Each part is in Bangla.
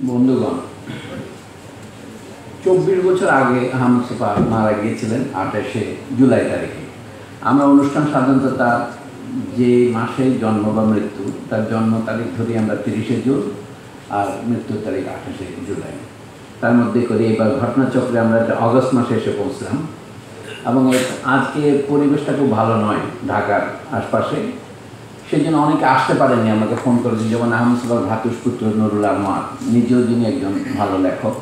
বন্ধুগণ, 24 বছর আগে আহমদ ছফা মারা গিয়েছিলেন 28শে জুলাই তারিখে। আমরা অনুষ্ঠান সাধারণত তার যে মাসে জন্ম বা মৃত্যু তার জন্ম তারিখ ধরি আমরা 30শে জুন আর মৃত্যুর তারিখ 28শে জুলাই, তার মধ্যে করে এবার ঘটনাচক্রে আমরা অগস্ট মাসে এসে পৌঁছলাম। এবং আজকে পরিবেশটা খুব ভালো নয় ঢাকার আশপাশে, সেই জন্য অনেকে আসতে পারেনি। আমাকে ফোন করেছে, যেমন আহমদ ছফার ভ্রাতুষ্পুত্র নুরুল আনোয়ার, নিজেও যিনি একজন ভালো লেখক,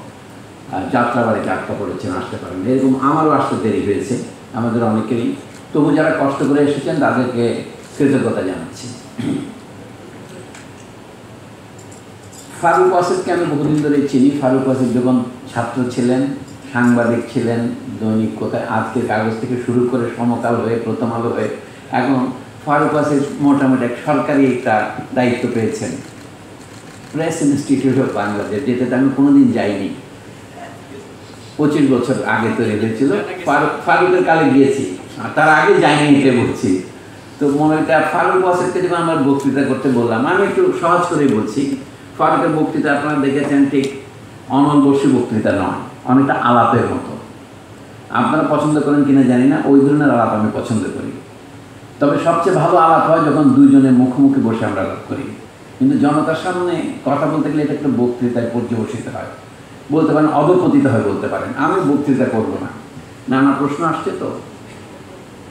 যাত্রাবাড়িতে আটকা পড়েছেন, আসতে পারেন। এরকম আমারও আসতে দেরি হয়েছে, আমাদের অনেকেরই। তবু যারা কষ্ট করে এসেছেন তাদেরকে কৃতজ্ঞতা জানাচ্ছি। ফারুক ওয়াসিদকে আমি বহুদিন ধরে চিনি। ফারুক ওয়াসিদ যখন ছাত্র ছিলেন, সাংবাদিক ছিলেন, দৈনিক কোথায়, আজকের কাগজ থেকে শুরু করে সমকাল হয়ে, প্রথম আলো হয়ে, এখন ফারুক ওয়াসিদ মোটামুটি এক সরকারি একটা দায়িত্ব পেয়েছেন, প্রেস ইনস্টিটিউট অফ বাংলাদেশ, যেটাতে আমি কোনোদিন যাইনি। 25 বছর আগে তৈরি হয়েছিল, ফারুকের কালে গিয়েছি, আর তার আগে যাইনি, এটা বলছি। তো মনেটা ফারুক ওয়াসিদকে যখন আমার বক্তৃতা করতে বললাম, আমি একটু সহজ করেই বলছি। ফারুকের বক্তৃতা আপনারা দেখেছেন, ঠিক অনলবর্ষী বক্তৃতা নয়, অনেকটা আলাপের মতো। আপনারা পছন্দ করেন কিনা জানি না, ওই ধরনের আলাপ আমি পছন্দ করি। তবে সবচেয়ে ভালো আলাপ হয় যখন দুইজনের মুখোমুখি বসে আমরা আলাপ করি। কিন্তু জনতার সামনে কথা বলতে গেলে এটা একটা বক্তৃতায় পর্যবসিত হয়, বলতে পারেন অধপতিত হয় বলতে পারেন। আমি বক্তৃতা করবো না, নানা প্রশ্ন আসছে। তো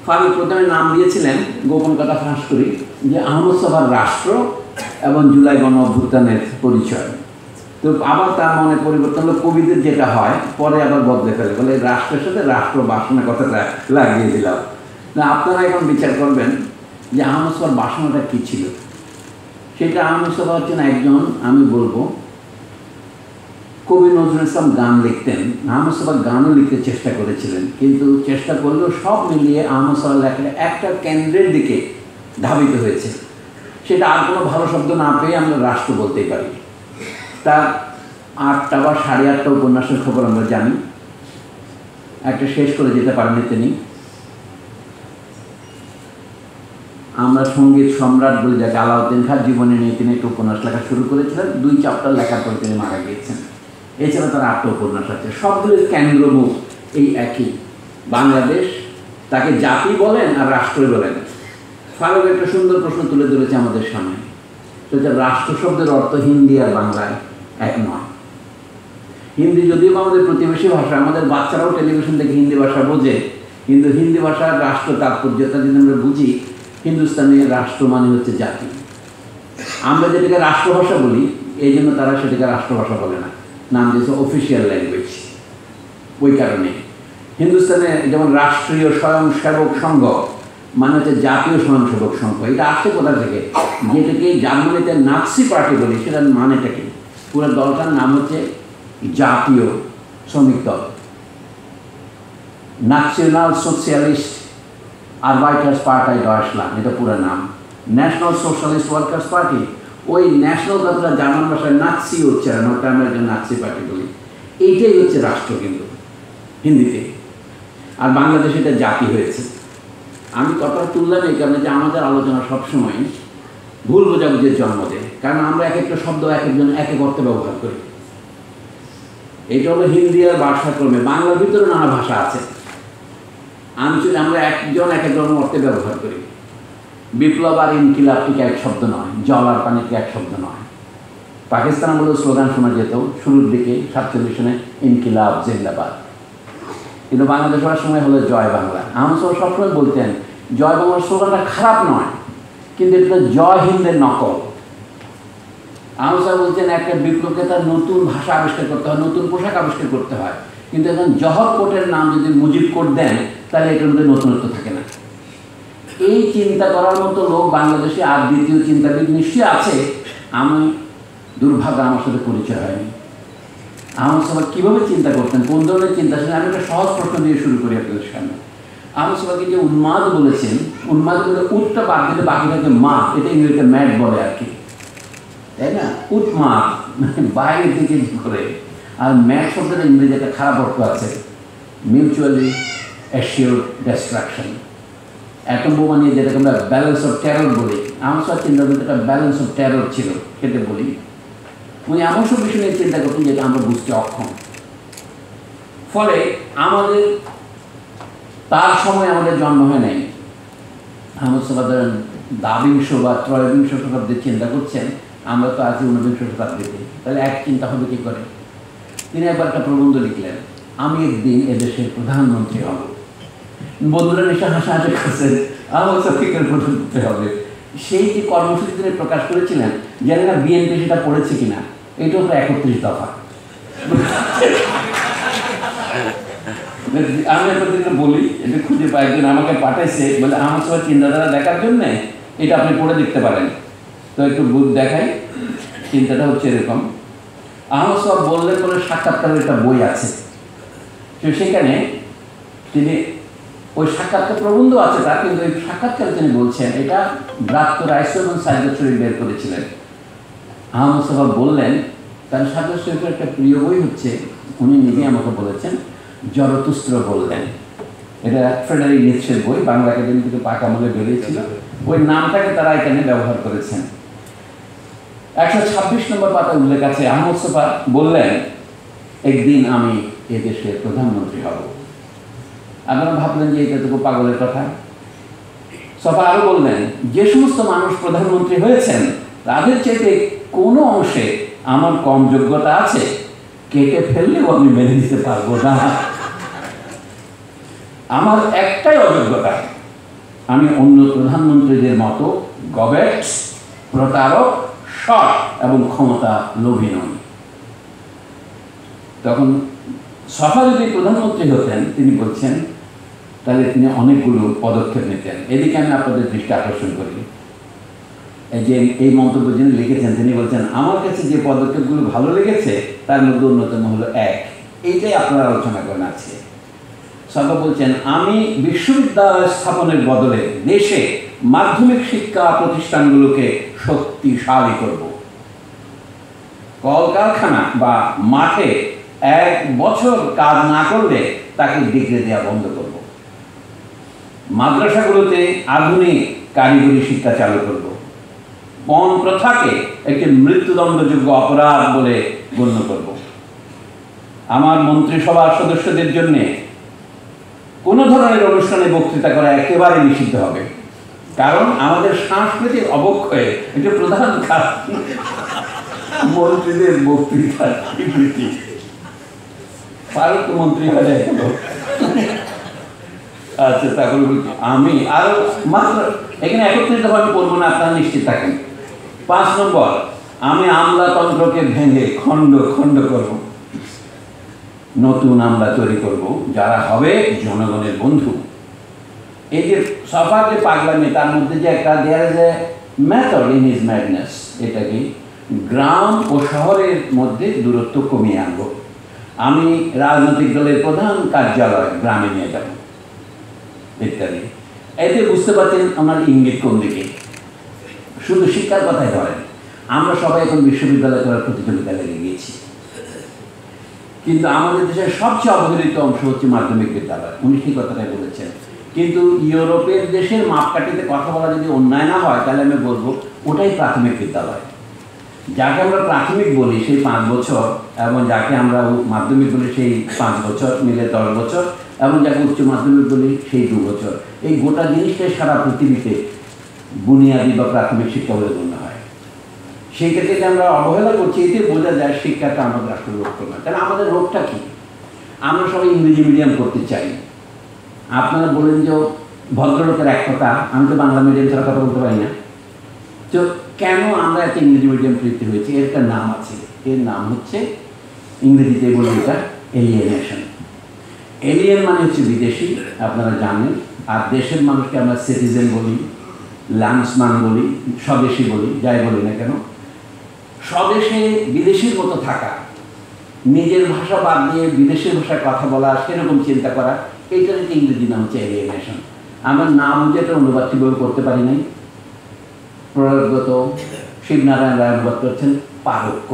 ফারুক প্রথমে নাম দিয়েছিলেন, গোপন কথা ফাঁস করি, যে আহমদ ছফার রাষ্ট্র এবং জুলাই গণ অভ্যুত্থানের পরিচয়। তো আবার তার মনে পরিবর্তন হলো, কবিদের যেটা হয় পরে আবার বদলে ফেলে, বলে রাষ্ট্রের সাথে রাষ্ট্র বাসনা কথাটা লাগিয়ে দিলাম। না, আপনারা এখন বিচার করবেন যে আহমদ ছফার বাসনাটা কী ছিল। সেটা আহমদ ছফা হচ্ছেন একজন, আমি বলবো, কবি নজরুল ইসলাম গান লিখতেন, আহমদ ছফা গানও লিখতে চেষ্টা করেছিলেন, কিন্তু চেষ্টা করলেও সব মিলিয়ে আহমদ ছফার লেখাটা একটা কেন্দ্রের দিকে ধাবিত হয়েছে। সেটা আর কোনো ভালো শব্দ না পেয়ে আমরা রাষ্ট্র বলতেই পারি। তার 8টা বা 8.5টা উপন্যাসের খবর আমরা জানি, একটা শেষ করে যেতে পারেননি তিনি। আমরা সঙ্গীত সম্রাট বলে যাকে, আলাউদ্দিন খাঁর জীবনে নিয়ে তিনি একটা উপন্যাস লেখা শুরু করেছিলেন, 2 চ্যাপ্টার লেখার পরে তিনি মারা গিয়েছেন। এছাড়া তার 8টা উপন্যাস আছে, সবগুলোর কেন্দ্রমুখ এই একই, বাংলাদেশ। তাকে জাতি বলেন আর রাষ্ট্রই বলেন। ফারুক একটা সুন্দর প্রশ্ন তুলে ধরেছে আমাদের সামনে, সেটা রাষ্ট্র শব্দের অর্থ হিন্দি আর বাংলায় এক নয়। হিন্দি যদিও আমাদের প্রতিবেশী ভাষা, আমাদের বাচ্চারাও টেলিভিশন থেকে হিন্দি ভাষা বোঝে, কিন্তু হিন্দি ভাষার রাষ্ট্র তাৎপর্যতা যদি আমরা বুঝি, হিন্দুস্তানের রাষ্ট্র মানে হচ্ছে জাতি। আমরা যেটাকে রাষ্ট্রভাষা বলি, এই জন্য তারা সেটাকে রাষ্ট্রভাষা বলে না, নাম দিয়েছে অফিসিয়াল ল্যাঙ্গুয়েজ। ওই কারণে হিন্দুস্তানে যেমন রাষ্ট্রীয় স্বয়ংসেবক সংঘ মানে হচ্ছে জাতীয় স্বয়ংসেবক সংঘ। এটা আসছে কোথা থেকে? যেটাকে জার্মানিতে নাৎসি পার্টি বলি, সেটার মানেটা কি? পুরো দলটার নাম হচ্ছে জাতীয় শ্রমিক দল, ন্যাশনাল সোশ্যালিস্ট আরবাইটার্স পার্টি ডয়েচল্যান্ড, এটা পুরো নাম। ন্যাশনাল সোশ্যালিস্ট ওয়ার্কার্স পার্টি, ওই ন্যাশনাল কথাটা জার্মান ভাষায় নাৎসি উচ্চারণ, ওটা আমরা একজন নাৎসি পার্টি বলি। এইটাই হচ্ছে রাষ্ট্র কিন্তু হিন্দিতে, আর বাংলাদেশে এটা জাতি হয়েছে। আমি কথা তুললাম এই কারণে যে আমাদের আলোচনা সবসময় ভুল বোঝাবুঝির জন্ম দেয়, কারণ আমরা এক একটা শব্দ এক একজন এক এক অর্থে ব্যবহার করি। এটা হলো হিন্দি আর ভাষাক্রমে, বাংলার ভিতরে নানা ভাষা আছে, আমরা একজন এক এক ধরনের অর্থে ব্যবহার করি। বিপ্লব আর ইনকিলাব ঠিক এক শব্দ নয়, জল আর পানি ঠিক এক শব্দ নয়। পাকিস্তান আমলেও স্লোগান শোনা যেত শুরুর দিকে 47 সনে, ইনকিলাব জিন্দাবাদ। কিন্তু বাংলাদেশ হওয়ার সময় হলো জয় বাংলা। আহমদ ছফা সবসময় বলতেন জয় বাংলার স্লোগানটা খারাপ নয়, কিন্তু এটা জয় হিন্দের নকল। আহমদ ছফা বলতেন একটা বিপ্লবকে তার নতুন ভাষা আবিষ্কার করতে হয়, নতুন পোশাক আবিষ্কার করতে হয়, কিন্তু এখন জহর কোটের নাম যদি মুজিব কোট দেন, তাহলে এটার মধ্যে নতুনত্ব থাকে না। এই চিন্তা করার মতো লোক বাংলাদেশে আর দ্বিতীয় চিন্তাবিদ নিশ্চয়ই আছে। আমি দুর্ভাগ্য আমার সাথে পরিচয় হয়নি। আহমদ ছফা কীভাবে চিন্তা করতেন, কোন ধরনের চিন্তা ছিলেন, আমি একটা সহজ প্রশ্ন দিয়ে শুরু করি আপনাদের সামনে। আহমদ ছফাকে যে উন্মাদ বলেছেন, উন্মাদ বলে উটটা বাদ দিলে বাকি থাকে মা, এটা ইংরেজিতে ম্যাড বলে আর কি, তাই না? উটমাদ মানে বাইরের দিকে করে। আর ম্যাড শব্দের ইংরেজি একটা খারাপ অর্থ আছে, মিউচুয়ালি অ্যাসিওর্ড ডিস্ট্রাকশন। অ্যাটম বোমা নিয়ে যেটাকে আমরা ব্যালেন্স অফ টেরর বলি, আহমদ ছফার চিন্তা করতে একটা ব্যালেন্স অফ টেরর ছিল, সেটা বলি। উনি এমন সব বিষয় নিয়ে চিন্তা করতেন যেটা আমরা বুঝতে অক্ষম। ফলে আমাদের তার সময় আমাদের জন্ম হয় নাই। আহমদ সাহেব ধরেন দ্বাবিংশ বা ত্রয়োবিংশ শতাব্দীর চিন্তা করছেন, আমরা তো আছি ঊনবিংশ শতাব্দীতে, তাহলে এক চিন্তা হবে কী করে? তিনি একবার একটা প্রবন্ধ লিখলেন, আমি একদিন এদেশের প্রধানমন্ত্রী হব। বন্ধুরা নিশ্চয় হাসাহাসি করছেন, আহমদ সাহেবের প্রধানমন্ত্রী হবে। সেই যে কর্মসূচি তিনি প্রকাশ করেছিলেন, জানি না বিএনপি সেটা পড়েছে কিনা, এটা হলো 31 দফা। আমি একদিন বলি, এটা খুঁজে পাই, একজন আমাকে পাঠাইছে, বলে আহমদ সাহেবের চিন্তাধারা দেখার জন্য এটা আপনি পড়ে দেখতে পারেন। তো একটু দেখাই, চিন্তাটা হচ্ছে এরকম। আহমদ সাহেব বললেন বলে সাক্ষাৎকারের একটা বই আছে, তো সেখানে তিনি ওই সাক্ষাৎকার প্রবন্ধ আছে তার, কিন্তু ওই সাক্ষাৎকারে তিনি বলছেন এটা ব্রাত্য রাইস এবং সাইদুর শরীফ বের করেছিলেন। আহমদ সাহেব বললেন তার সাইদুর শরীফের একটা প্রিয় বই হচ্ছে, উনি নিজে আমাকে বলেছেন, জরতুস্ত্র বললেন। এটা ফ্রেডারিক নিৎসের বই, বাংলা একাডেমি থেকে পাক আমলে বেরিয়েছিল। ওই নামটাকে তারা এখানে ব্যবহার করেছেন। 126 নম্বর পাতা উল্লেখ আছে, আহমদ সাহেব বললেন একদিন আমি এদেশের প্রধানমন্ত্রী হব। আপনারা ভাবলেন যে এটা তো পাগলের কথা। সফা আরো বললেন, যে সমস্ত মানুষ প্রধানমন্ত্রী হয়েছেন তাদের চেয়ে কোনো অংশে আমার কম যোগ্যতা আছে, কেটে ফেললেও আমি মেনে নিতে পারবো না। আমার একটাই অযোগ্যতা, আমি অন্য প্রধানমন্ত্রীদের মতো গবেট, প্রতারক, সৎ এবং ক্ষমতা লোভী নই। তখন সফা যদি প্রধানমন্ত্রী হতেন, তিনি বলছেন, তাহলে তিনি অনেকগুলো পদক্ষেপ নিতেন। এদিকে আমি আপনাদের দৃষ্টি আকর্ষণ করি, এই যে এই মন্তব্য যিনি লিখেছেন তিনি বলছেন, আমার কাছে যে পদক্ষেপগুলো ভালো লেগেছে তার মধ্যে অন্যতম হলো এক, এইটাই আপনারা আলোচনা করেন আছে। সফা বলছেন, আমি বিশ্ববিদ্যালয় স্থাপনের বদলে দেশে মাধ্যমিক শিক্ষা প্রতিষ্ঠানগুলোকে শক্তিশালী করব। কলকারখানা বা মাঠে 1 বছর কাজ না করলে তাকে ডিগ্রি দেওয়া বন্ধ করব। মাদ্রাসাগুলোতে আধুনিক কারিগরি শিক্ষা চালু করব। পণ প্রথাকে একটি মৃত্যুদণ্ডযোগ্য অপরাধ বলে গণ্য করব। আমার মন্ত্রিসভার সদস্যদের জন্য কোনো ধরনের অনুষ্ঠানে বক্তৃতা করা একেবারে নিষিদ্ধ হবে, কারণ আমাদের সাংস্কৃতিক অবক্ষয়ে একটি প্রধান কারণ মন্ত্রীদের বক্তৃতার স্বীকৃতি। ফারুক মন্ত্রী হয়ে গেল। আচ্ছা, তাহলে আমি আরো মাত্র এখানে 31 দফা আমি পড়বো না, আপনারা নিশ্চিত থাকেন। 5 নম্বর, আমি আমলাতন্ত্রকে ভেঙে খণ্ড খণ্ড করব, নতুন আমলা তৈরি করব যারা হবে জনগণের বন্ধু। এই যে সফার যে পাগলামি, তার মধ্যে যে একটা there is a method in his madness, এটা কি গ্রাম ও শহরের মধ্যে দূরত্ব কমিয়ে আনবো। আমি রাজনৈতিক দলের প্রধান কার্যালয় গ্রামে নিয়ে যাব ইত্যাদি। এতে বুঝতে পারছেন আমার ইঙ্গিত কোন দিকে। শুধু শিক্ষার কথাই ধরেন, আমরা সবাই এখন বিশ্ববিদ্যালয় করার প্রতিযোগিতা লেগে গিয়েছি, কিন্তু আমাদের দেশের সবচেয়ে অবহেলিত অংশ হচ্ছে মাধ্যমিক বিদ্যালয়। উনি ঠিক কথাটাই বলেছেন। কিন্তু ইউরোপের দেশের মাপকাঠিতে কথা বলা যদি অন্যায় না হয়, তাহলে আমি বলবো ওটাই প্রাথমিক বিদ্যালয়। যাকে আমরা প্রাথমিক বলি সেই 5 বছর, এবং যাকে আমরা মাধ্যমিক বলি সেই 5 বছর মিলে 10 বছর, এবং যাকে উচ্চ মাধ্যমিক বলি সেই 2 বছর। এই গোটা জিনিসটাই সারা পৃথিবীতে বুনিয়াদী বা প্রাথমিক শিক্ষা বলে গণ্য হয়। সেইটাকে যে আমরা অবহেলা করছি, এতে বোঝা যায় শিক্ষাটা আমাদের আসলে লক্ষ্য নয়। তাহলে আমাদের রোগটা কি? আমরা সবাই ইংরেজি মিডিয়াম করতে চাই। আপনারা বলেন যে ভদ্রলোকের এক কথা, আমি তো বাংলা মিডিয়াম ছাড়া কথা বলতে পারি না। তো কেন আমরা এত ইংরেজি মিডিয়াম বৃত্তি হয়েছে? এর একটা নাম আছে, এর নাম হচ্ছে, ইংরেজিতে বলি এটা এলিয়েনেশন। এলিয়েন মানে হচ্ছে বিদেশি, আপনারা জানেন। আর দেশের মানুষকে আমরা সিটিজেন বলি, ল্যান্ডসম্যান বলি, স্বদেশী বলি, যাই বলি না কেন। স্বদেশে বিদেশির মতো থাকা, নিজের ভাষা বাদ দিয়ে বিদেশের ভাষায় কথা বলা, সেরকম চিন্তা করা, এইটার একটা ইংরেজি নাম হচ্ছে এলিয়েনেশন। আমরা নাম যেটা অনুবাদ ঠিকভাবে করতে পারি নাই। প্রয়োগগত শিবনারায়ণ রায় অনুবাদ করছেন পারক্য।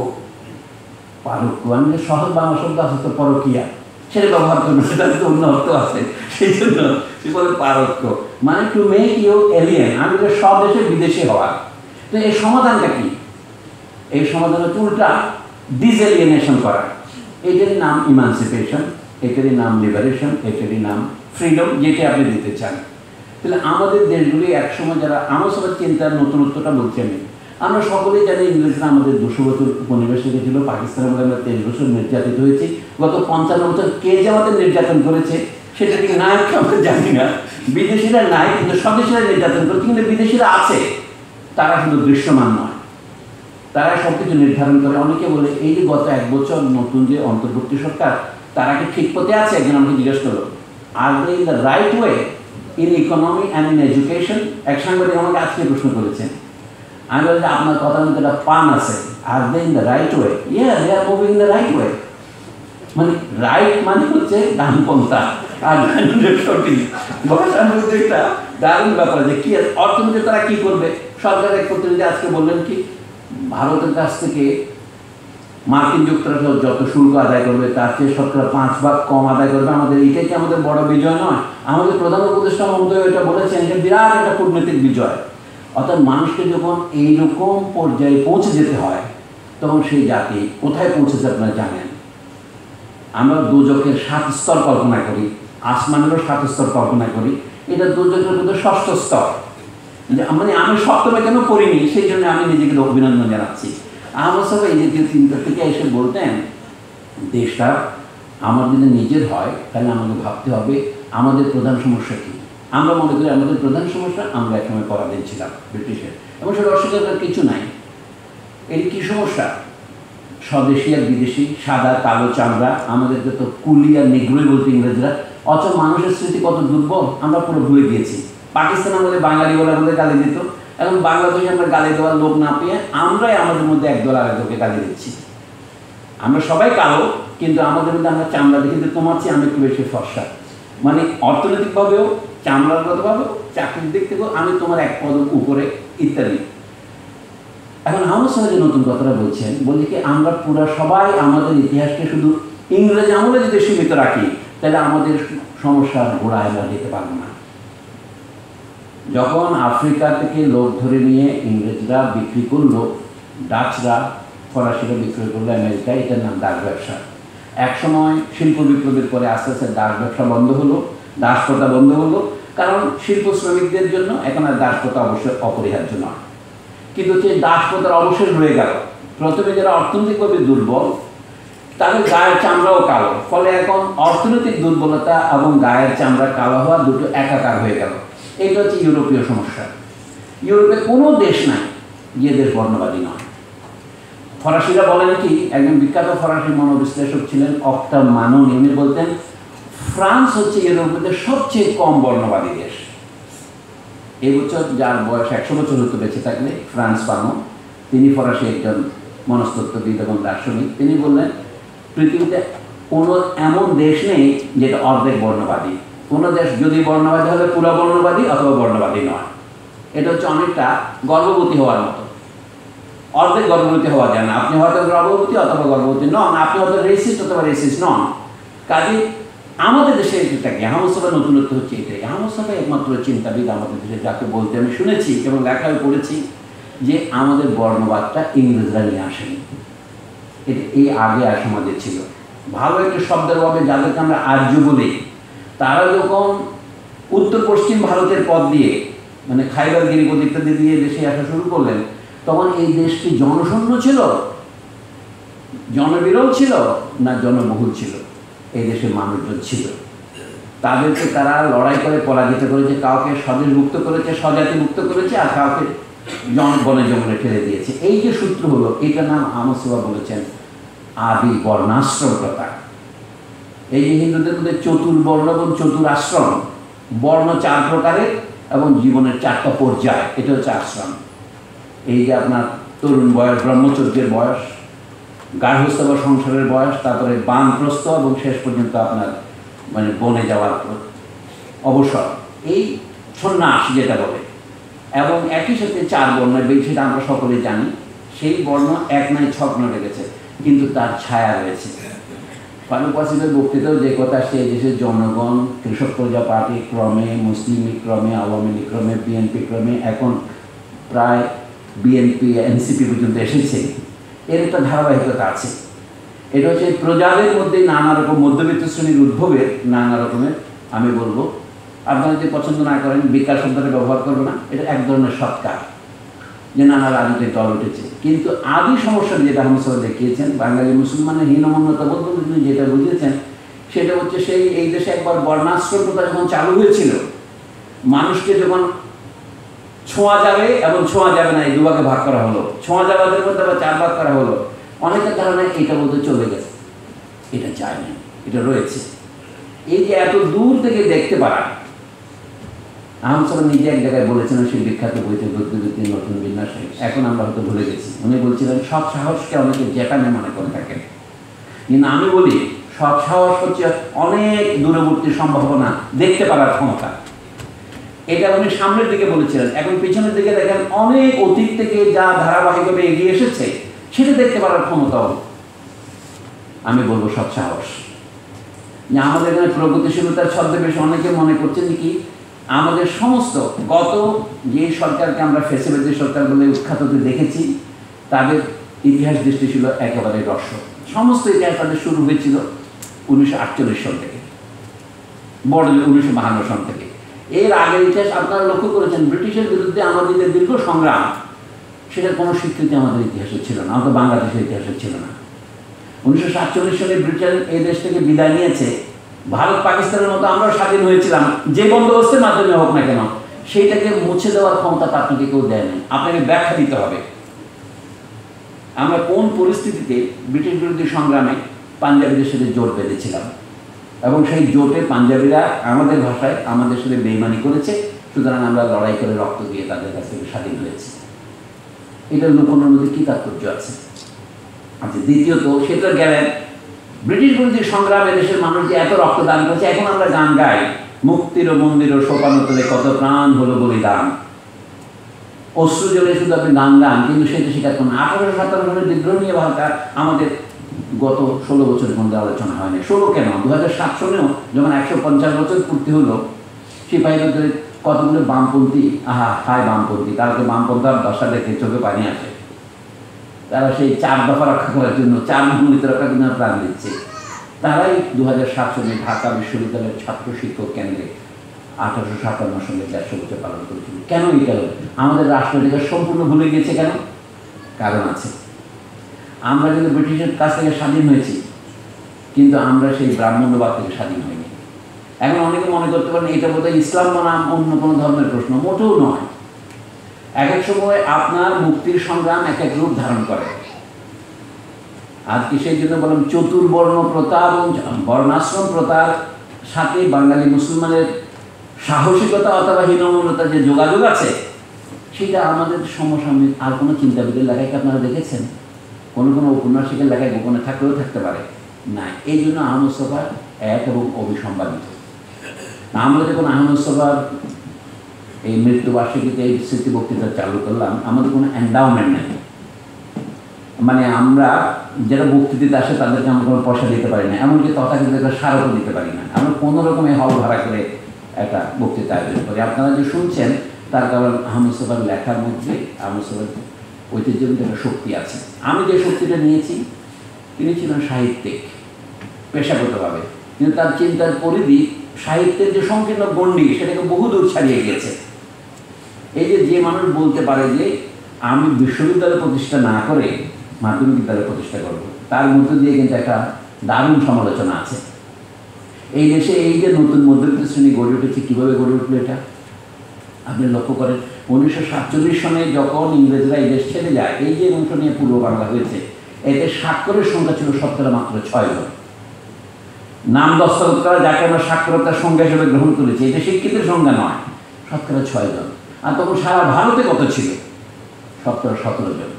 পারক্য আমি যে সহজ বাংলা শব্দ আছে তো পরকীয়া, সেটা ব্যবহার করবে, সেটার তো অন্য অর্থ আছে, সেই জন্য সে বলে পারক্য, মানে টু মেক ইউ এলিয়েন, আমি যে সব দেশে বিদেশি হওয়া। তো এই সমাধানটা কি? এই সমাধান হচ্ছে উল্টা, ডিসএলিয়েনেশন করা। এটারই নাম ইমানসিপেশন, এটারই নাম লিবারেশন, এটারই নাম ফ্রিডম, যেটি আপনি দিতে চান। তাহলে আমাদের দেশগুলি একসময় যারা আমার সবার চিন্তার নতুনত্বটা বলছি আমরা সকলেই জানি ইংরেজরা আমাদের 200 বছর উপনিবেশ রেখেছিল, পাকিস্তানের মধ্যে আমরা 23 বছর নির্যাতিত হয়েছি, গত 55 বছর কে যে আমাদের নির্যাতন করেছে সেটা ঠিক নাই আমরা জানি না। বিদেশিরা নাই, কিন্তু স্বদেশিরা নির্যাতন করছে, কিন্তু বিদেশিরা আছে, তারা শুধু দৃশ্যমান নয়, তারা সব কিছু নির্ধারণ করে। অনেকে বলে এই যে গত 1 বছর নতুন যে অন্তর্বর্তী সরকার, তারা কি ঠিক পথে আছে? একজন আমাকে জিজ্ঞেস করলো, are they in the right way in economy and in education? এক সাংবাদিক আমাকে আজকে প্রশ্ন করেছেন। আমি বলি যে আপনার কথার মধ্যে একটা পান আছে, are they in the right way? Yeah, they are moving in the right way. মানে রাইট মানে হচ্ছে ডানপন্থা, আর সঠিক ভাষার মধ্যে একটা দারুণ ব্যাপার যে কি অর্থনীতি তারা কি করবে। সরকারের এক প্রতিনিধি আজকে বললেন কি, ভারতের কাছ থেকে মার্কিন যুক্তরাষ্ট্র যত শুল্ক আদায় করবে তার চেয়ে শতকরা 5 ভাগ কম আদায় করবে আমাদের। এটাই কি আমাদের বড় বিজয় নয়? আমাদের প্রধান উপদেষ্টা মহোদয় এটা বলেছেন যে বিরাট একটা কূটনৈতিক বিজয়। অর্থাৎ মানুষকে যখন এইরকম পর্যায়ে পৌঁছে যেতে হয়, তখন সেই জাতি কোথায় পৌঁছেছে আপনারা জানেন। আমরা দোজখের 7 স্তর কল্পনা করি, আসমানেরও 7 স্তর কল্পনা করি, এটা দোজখের মধ্যে 6ষ্ঠ স্তর। মানে আমি সপ্তমে কেন পড়িনি, সেই জন্য আমি নিজেকে অভিনন্দন জানাচ্ছি। আমার সব এই যে চিন্তা থেকে এসে বলতেন, দেশটা আমার যদি নিজের হয় তাহলে আমাকে ভাবতে হবে আমাদের প্রধান সমস্যা কী। আমরা মনে করি আমাদের প্রধান সমস্যা আমরা একসময় পরাধীন ছিলাম ব্রিটিশের, এবং সেটা অস্বীকার করার কিছু নাই। এর কী সমস্যা? স্বদেশি আর বিদেশি, সাদা কালো চামড়া, আমাদেরকে তো কুলি আর নেগ্রোই বলতে ইংরেজরা। অথচ মানুষের স্মৃতি কত দুর্বল, আমরা পুরো ভুলে গিয়েছি। পাকিস্তান আমাদের বাঙালি বলে আমাদের গালি দিত, এখন বাংলাদেশে আমরা গালি দেওয়ার লোক না পেয়ে আমরাই আমাদের মধ্যে একদল আরেকদলকে গালি দিচ্ছি। আমরা সবাই কালো, কিন্তু আমাদের মধ্যে আমরা চামড়া দেখি, কিন্তু তোমার চেয়ে আমি একটু বেশি ফর্সা। মানে অর্থনৈতিকভাবেও, চামড়াগতভাবেও, চাকরির দিক থেকেও আমি তোমার এক পদ উপরে, ইত্যাদি। এখন আমার সঙ্গে যে নতুন কথাটা বলছেন, বলছে কি আমরা পুরো সবাই আমাদের ইতিহাসকে শুধু ইংরেজ আমলে যদি সীমিত রাখি, তাহলে আমাদের সমস্যার গোড়ায় আমরা যেতে পারবো না। যখন আফ্রিকা থেকে লোক ধরে নিয়ে ইংরেজরা বিক্রি করলো, ডাচরা, ফরাসিরা বিক্রি করলো আমেরিকায়, এটার নাম দাস ব্যবসা। একসময় শিল্প বিপ্লবের পরে আস্তে আস্তে দাস ব্যবসা বন্ধ হলো, দাসপ্রথা বন্ধ হলো, কারণ শিল্প শ্রমিকদের জন্য এখন আর দাসপ্রথা অবশ্যই অপরিহার্য নয়। কিন্তু সেই দাসপ্রথার অবশেষ রয়ে গেল। প্রথমে যারা অর্থনৈতিকভাবে দুর্বল, তাদের গায়ের চামড়াও কালো, ফলে এখন অর্থনৈতিক দুর্বলতা এবং গায়ের চামড়া কালো হওয়া দুটো একাকার হয়ে গেল। এইটা হচ্ছে ইউরোপীয় সমস্যা। ইউরোপে কোনো দেশ নাই যে দেশ বর্ণবাদী নয়। ফরাসিরা বলেন কি, একজন বিখ্যাত ফরাসি মনোবিশ্লেষক ছিলেন অক্টাভ মানুন, উনি বলতেন ফ্রান্স হচ্ছে ইউরোপের সবচেয়ে কম বর্ণবাদী দেশ। এই বছর যার বয়স 100 বছর হতে বেঁচে থাকলে, ফ্রান্স ফানো, তিনি ফরাসি একজন মনস্তত্ত্ববিদ এবং দার্শনিক। তিনি বললেন পৃথিবীতে কোনো এমন দেশ নেই যেটা অর্ধেক বর্ণবাদী। কোনো দেশ যদি বর্ণবাদী হলে পুরো বর্ণবাদী অথবা বর্ণবাদী নয়। এটা হচ্ছে অনেকটা গর্ভবতী হওয়ার মতো, অর্ধেক গর্ভবতী হওয়া যায় না। আপনি হয়তো গর্ভবতী অথবা গর্ভবতী নন, আপনি হয়তো রেসিস্ট অথবা রেসিস্ট নন। কাজে আমাদের দেশে এটা কি আহমদ সাহেবের নতুনত্ব হচ্ছে এটাই। আহমদ সাহেব একমাত্র চিন্তাবিদ আমাদের দেশে যাকে বলতে আমি শুনেছি এবং লেখায় পড়েছি যে আমাদের বর্ণবাদটা ইংরেজরা নিয়ে আসেনি, এটা এই আগে আর সমাজে ছিল। ভালো একটা শব্দের ভাবে যাদেরকে আমরা আর্য বলি, তারা যখন উত্তর পশ্চিম ভারতের পথ দিয়ে, মানে খাইবার গিরিপথ ইত্যাদি দিয়ে দেশে আসা শুরু করলেন, তখন এই দেশটি জনশূন্য ছিল, জনবিরল ছিল না জনবহুল ছিল? এই দেশের মানুষজন ছিল। তাদেরকে তারা লড়াই করে পরাজিত করেছে, কাউকে স্বদেশ মুক্ত করেছে, স্বজাতি মুক্ত করেছে, আর কাউকে বনে জঙ্গলে ফেলে দিয়েছে। এই যে সূত্র হলো, এটার নাম আহমদ সাহেব বলেছেন আদি বর্ণাশ্রম প্রথা। এই যে হিন্দুদের মধ্যে চতুর্বর্ণ এবং চতুরাশ্রম, বর্ণ 4 প্রকারের এবং জীবনের 4টা পর্যায়, এটা হচ্ছে আশ্রম। এই যে আপনার তরুণ বয়স, ব্রহ্মচর্যের বয়স, গার্হস্থ্য বা সংসারের বয়স, তারপরে বানপ্রস্থ এবং শেষ পর্যন্ত আপনার মানে বনে যাওয়ার অবসর, এই সন্ন্যাস যেটা বলে। এবং একই সাথে 4 বর্ণের, সেটা আমরা সকলে জানি। সেই বর্ণ এক নাই ছগ্ন রেখেছে, কিন্তু তার ছায়া রয়েছে। ফারুক ওয়াসিমের বক্তৃতাও যে কথা, সে দেশের জনগণ কৃষক প্রজা পার্টি ক্রমে, মুসলিম ক্রমে, আওয়ামী লীগ ক্রমে, বিএনপি ক্রমে, এখন প্রায় বিএনপি এনসিপি পর্যন্ত এসেছে। এর একটা ধারাবাহিকতা আছে। এটা হচ্ছে প্রজাদের মধ্যে নানা রকম মধ্যবিত্ত শ্রেণীর উদ্ভবের নানা রকমের, আমি বলবো আপনারা যদি পছন্দ না করেন বিকাশ শব্দটা ব্যবহার করবো না, এটা এক ধরনের সৎকার যে নানা রাজনৈতিক দল উঠেছে। কিন্তু আদি সমস্যা যেটা আহমদ সাহেব দেখিয়েছেন, বাঙালি মুসলমানের হীনমন্যতা বোধ তিনি যেটা বুঝিয়েছেন, সেটা হচ্ছে সেই এই দেশে একবার বর্ণাশ্রম প্রথা যখন চালু হয়েছিল, মানুষকে যখন ছোঁয়া যাবে এবং ছোঁয়া যাবে না এই দুভাগে ভাগ করা হলো, ছোঁয়া যাবাদের মধ্যে আবার 4 ভাগ করা হলো। অনেকের ধারণা এইটা বোধহয় চলে গেছে, এটা যায় না, এটা রয়েছে। এই যে এত দূর থেকে দেখতে পারা, আহমদ সাহেব নিজে এক জায়গায় বলেছেন সেই বিখ্যাত বইতে বুদ্ধিবৃত্তির নতুন বিন্যাসে, এখন আমরা হয়তো ভুলে গেছি। উনি বলছিলেন সৎ সাহসকে অনেকে যেখানে মনে করে থাকেন, কিন্তু আমি বলি সৎ সাহস হচ্ছে অনেক দূরবর্তী সম্ভাবনা দেখতে পারার ক্ষমতা। এটা উনি সামনের দিকে বলেছিলেন, এখন পিছনের দিকে দেখেন অনেক অতীত থেকে যা ধারাবাহিকভাবে এগিয়ে এসেছে সেটা দেখতে পারার ক্ষমতাও আমি বলবো সৎ সাহস। যে আমাদের এখানে প্রগতিশীলতার ছদ্মবেশে অনেকে মনে করছেন কি আমাদের সমস্ত গত যে সরকারকে আমরা ফ্যাসিলিটি সরকার বলে উৎখাততে দেখেছি, তাদের ইতিহাস দৃষ্টি ছিল একেবারে রস্য। সমস্ত ইতিহাস তাদের শুরু হয়েছিল 1948 সাল থেকে, বড় 1952 সাল থেকে। এর আগের ইতিহাস আপনারা লক্ষ্য করেছেন, ব্রিটিশের বিরুদ্ধে আমাদের যে দীর্ঘ সংগ্রাম, সেটার কোনো স্বীকৃতি আমাদের ইতিহাসে ছিল না, আমাদের বাংলাদেশের ইতিহাসে ছিল না। 1947 সালে ব্রিটেন এই দেশ থেকে বিদায় নিয়েছে, ভারত পাকিস্তানের মতো আমরাও স্বাধীন হয়েছিলাম, যে বন্দোবস্তের মাধ্যমে হোক না কেন, সেইটাকে মুছে দেওয়ার ক্ষমতা আপনাকে কেউ দেয় না, আপনাকে ব্যাখ্যা দিতে হবে আমরা কোন পরিস্থিতিতে ব্রিটিশ বিরোধী সংগ্রামে পাঞ্জাবিদের সাথে জোট বেঁধেছিলাম, এবং সেই জোটে পাঞ্জাবিরা আমাদের ভাষায় আমাদের সাথে বেইমানি করেছে, সুতরাং আমরা লড়াই করে রক্ত দিয়ে তাদের কাছ থেকে স্বাধীন হয়েছি। এটার লুকোনোর মধ্যে কী তাৎপর্য আছে? আচ্ছা, দ্বিতীয়ত সেটা গেলেন ব্রিটিশ বিরোধী সংগ্রামে দেশের মানুষ যে এত রক্তদান করেছে, এখন আমরা গান গাই মুক্তির মন্দির ও সোপানো তোলে কত প্রাণ হলো বলিদান, অশ্রু জলে শুধু আপনি গান গান, কিন্তু সেটা স্বীকার করুন 1857 সালের বিদ্রোহ নিয়ে ভাষা আমাদের গত 16 বছরের মধ্যে আলোচনা হয়নি। 16 কেন, 2007 সনেও যখন 150 বছর পূর্তি হলো, সিপাহীদের কতগুলো বামপন্থী, হায় বামপন্থী, তাদেরকে বামপন্থী আর দশা দেখে চোখে পানি আসে, তারা সেই 4 দফা রক্ষা করার জন্য, 4 মূলনীতি রক্ষার জন্য প্রাণ দিচ্ছে। তারাই 2007 সালে ঢাকা বিশ্ববিদ্যালয়ের ছাত্র শিক্ষক কেন্দ্রে 1857 সালে 150 বছর পালন করেছিল। কেন এটা হলো? আমাদের রাষ্ট্রটিকে সম্পূর্ণ ভুলে গিয়েছে কেন? কারণ আছে। আমরা কিন্তু ব্রিটিশের কাছ থেকে স্বাধীন হয়েছি, কিন্তু আমরা সেই ব্রাহ্মণ্যবাদ থেকে স্বাধীন হইনি। এখন অনেকে মনে করতে পারেন এটা বোধহয় ইসলাম বনাম অন্য কোনো ধর্মের প্রশ্ন, মোটেও নয়। এক এক সময় আপনার মুক্তির সংগ্রাম এক এক রূপ ধারণ করে। আজকে সেই জন্য বললাম চতুর্বর্ণ প্রথা এবং বর্ণাশ্রম প্রথার সাথে বাঙালি মুসলমানের সাহসিকতা অথবা হীনমন্যতার যে যোগাযোগ আছে, সেটা আমাদের সমসাময়িক আর কোনো চিন্তাবিদের লেখায় আপনারা দেখেছেন? কোনো কোনো উপন্যাসিকের লেখায় গোপনে থাকলেও থাকতে পারে না। এই জন্য আহমদ সফার এক এবং অবিসম্বাদিত। আমরা যখন আহমদ সফার এই মৃত্যুবার্ষিকীতে এই স্মৃতি বক্তৃতা চালু করলাম, আমাদের কোনো এন্ডাওমেন্ট নেই, মানে আমরা যারা বক্তৃতা আসে তাদেরকে আমরা কোনো পয়সা দিতে পারি না, এমনকি তথাকথিত স্মারকও দিতে পারি না। আমরা কোনো রকমের হল ভাড়া করে একটা বক্তৃতা আয়োজন করি। আপনারা যে শুনছেন তার কারণ আহমদ সফার লেখার মধ্যে আহমদ সফার ঐতিহ্যের মধ্যে একটা শক্তি আছে। আমি যে শক্তিটা নিয়েছি, তিনি ছিলেন সাহিত্যিক পেশাগতভাবে, কিন্তু তার চিন্তার পরিধি সাহিত্যের যে সংকীর্ণ গণ্ডি সেটাকে বহুদূর ছাড়িয়ে গিয়েছে। এই যে মানুষ বলতে পারে যে আমি বিশ্ববিদ্যালয় প্রতিষ্ঠা না করে মাধ্যমিক বিদ্যালয় প্রতিষ্ঠা করব, তার মধ্য দিয়ে কিন্তু একটা দারুণ সমালোচনা আছে। এই দেশে এই যে নতুন মধ্যবিত্ত শ্রেণী গড়ে উঠেছে, কীভাবে গড়ে উঠলো এটা আপনি লক্ষ্য করেন। 1947 সনে যখন ইংরেজরা এই দেশ ছেড়ে যায়, এই যে অংশ নিয়ে পূর্ব বাংলা হয়েছে, এতে স্বাক্ষরের সংখ্যা ছিল শতকরা মাত্র 6 জন। নাম দস্তখত করা যাকে আমরা সাক্ষরতার সংখ্যা হিসেবে গ্রহণ করেছি, এটা শিক্ষিতের সংখ্যা নয়, শতকরা 6 জন। আর তখন সারা ভারতে কত ছিল? শতকরা 17 জন।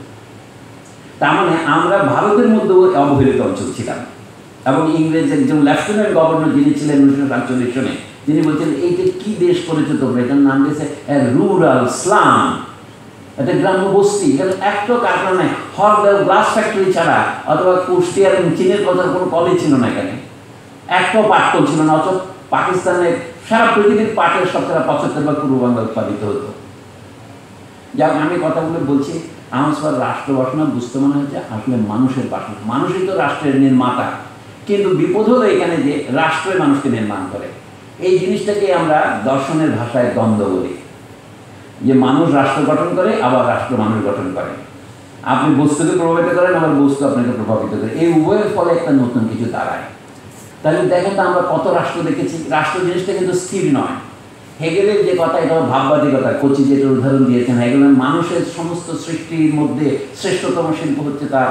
তার মানে আমরা ভারতের মধ্যেও অবহেলিত অঞ্চল ছিলাম। এবং ইংরেজ একজন লেফটেন্যান্ট গভর্নর যিনি ছিলেন 1947 সনে, তিনি বলছেন এইটা কি দেশ করেছে তোমরা, এটার নাম দিয়েছে রুরাল স্লাম, এটা গ্রাম্য বস্তি। এখানে একটা কারখানা নেই, হরদার গ্লাস ফ্যাক্টরি ছাড়া অথবা কুষ্টিয়ার চীনের কথা কোনো কলেজ ছিল না এখানে, একটাও পাটকল ছিল না। অথচ পাকিস্তানের সারা পৃথিবীর পাটের শতকরা 75 ভাগ পূর্ব বাংলা উৎপাদিত হতো। যাক, আমি কথাগুলো বলছি আমার সবার রাষ্ট্র বাসনা বুঝতে মনে হচ্ছে আসলে মানুষের বাসনা, মানুষই তো রাষ্ট্রের নির্মাতা। কিন্তু বিপদ হলো এখানে যে রাষ্ট্রই মানুষকে নির্মাণ করে। এই জিনিসটাকে আমরা দর্শনের ভাষায় দ্বন্দ্ব বলি, যে মানুষ রাষ্ট্র গঠন করে আবার রাষ্ট্র মানুষ গঠন করে। আপনি বস্তুকে প্রভাবিত করেন, আবার বস্তু আপনাকে প্রভাবিত করে, এই উভয়ের ফলে একটা নতুন কিছু দাঁড়ায়। তাহলে দেখেন তো আমরা কত রাষ্ট্র দেখেছি। রাষ্ট্র জিনিসটা কিন্তু স্থির নয়। হেগেলের যে কথা, এটা ভাববাদিকতা, কোচি যেটা উদাহরণ দিয়েছেন, হেগেলের মানুষের সমস্ত সৃষ্টির মধ্যে শ্রেষ্ঠতম শিল্প হচ্ছে তার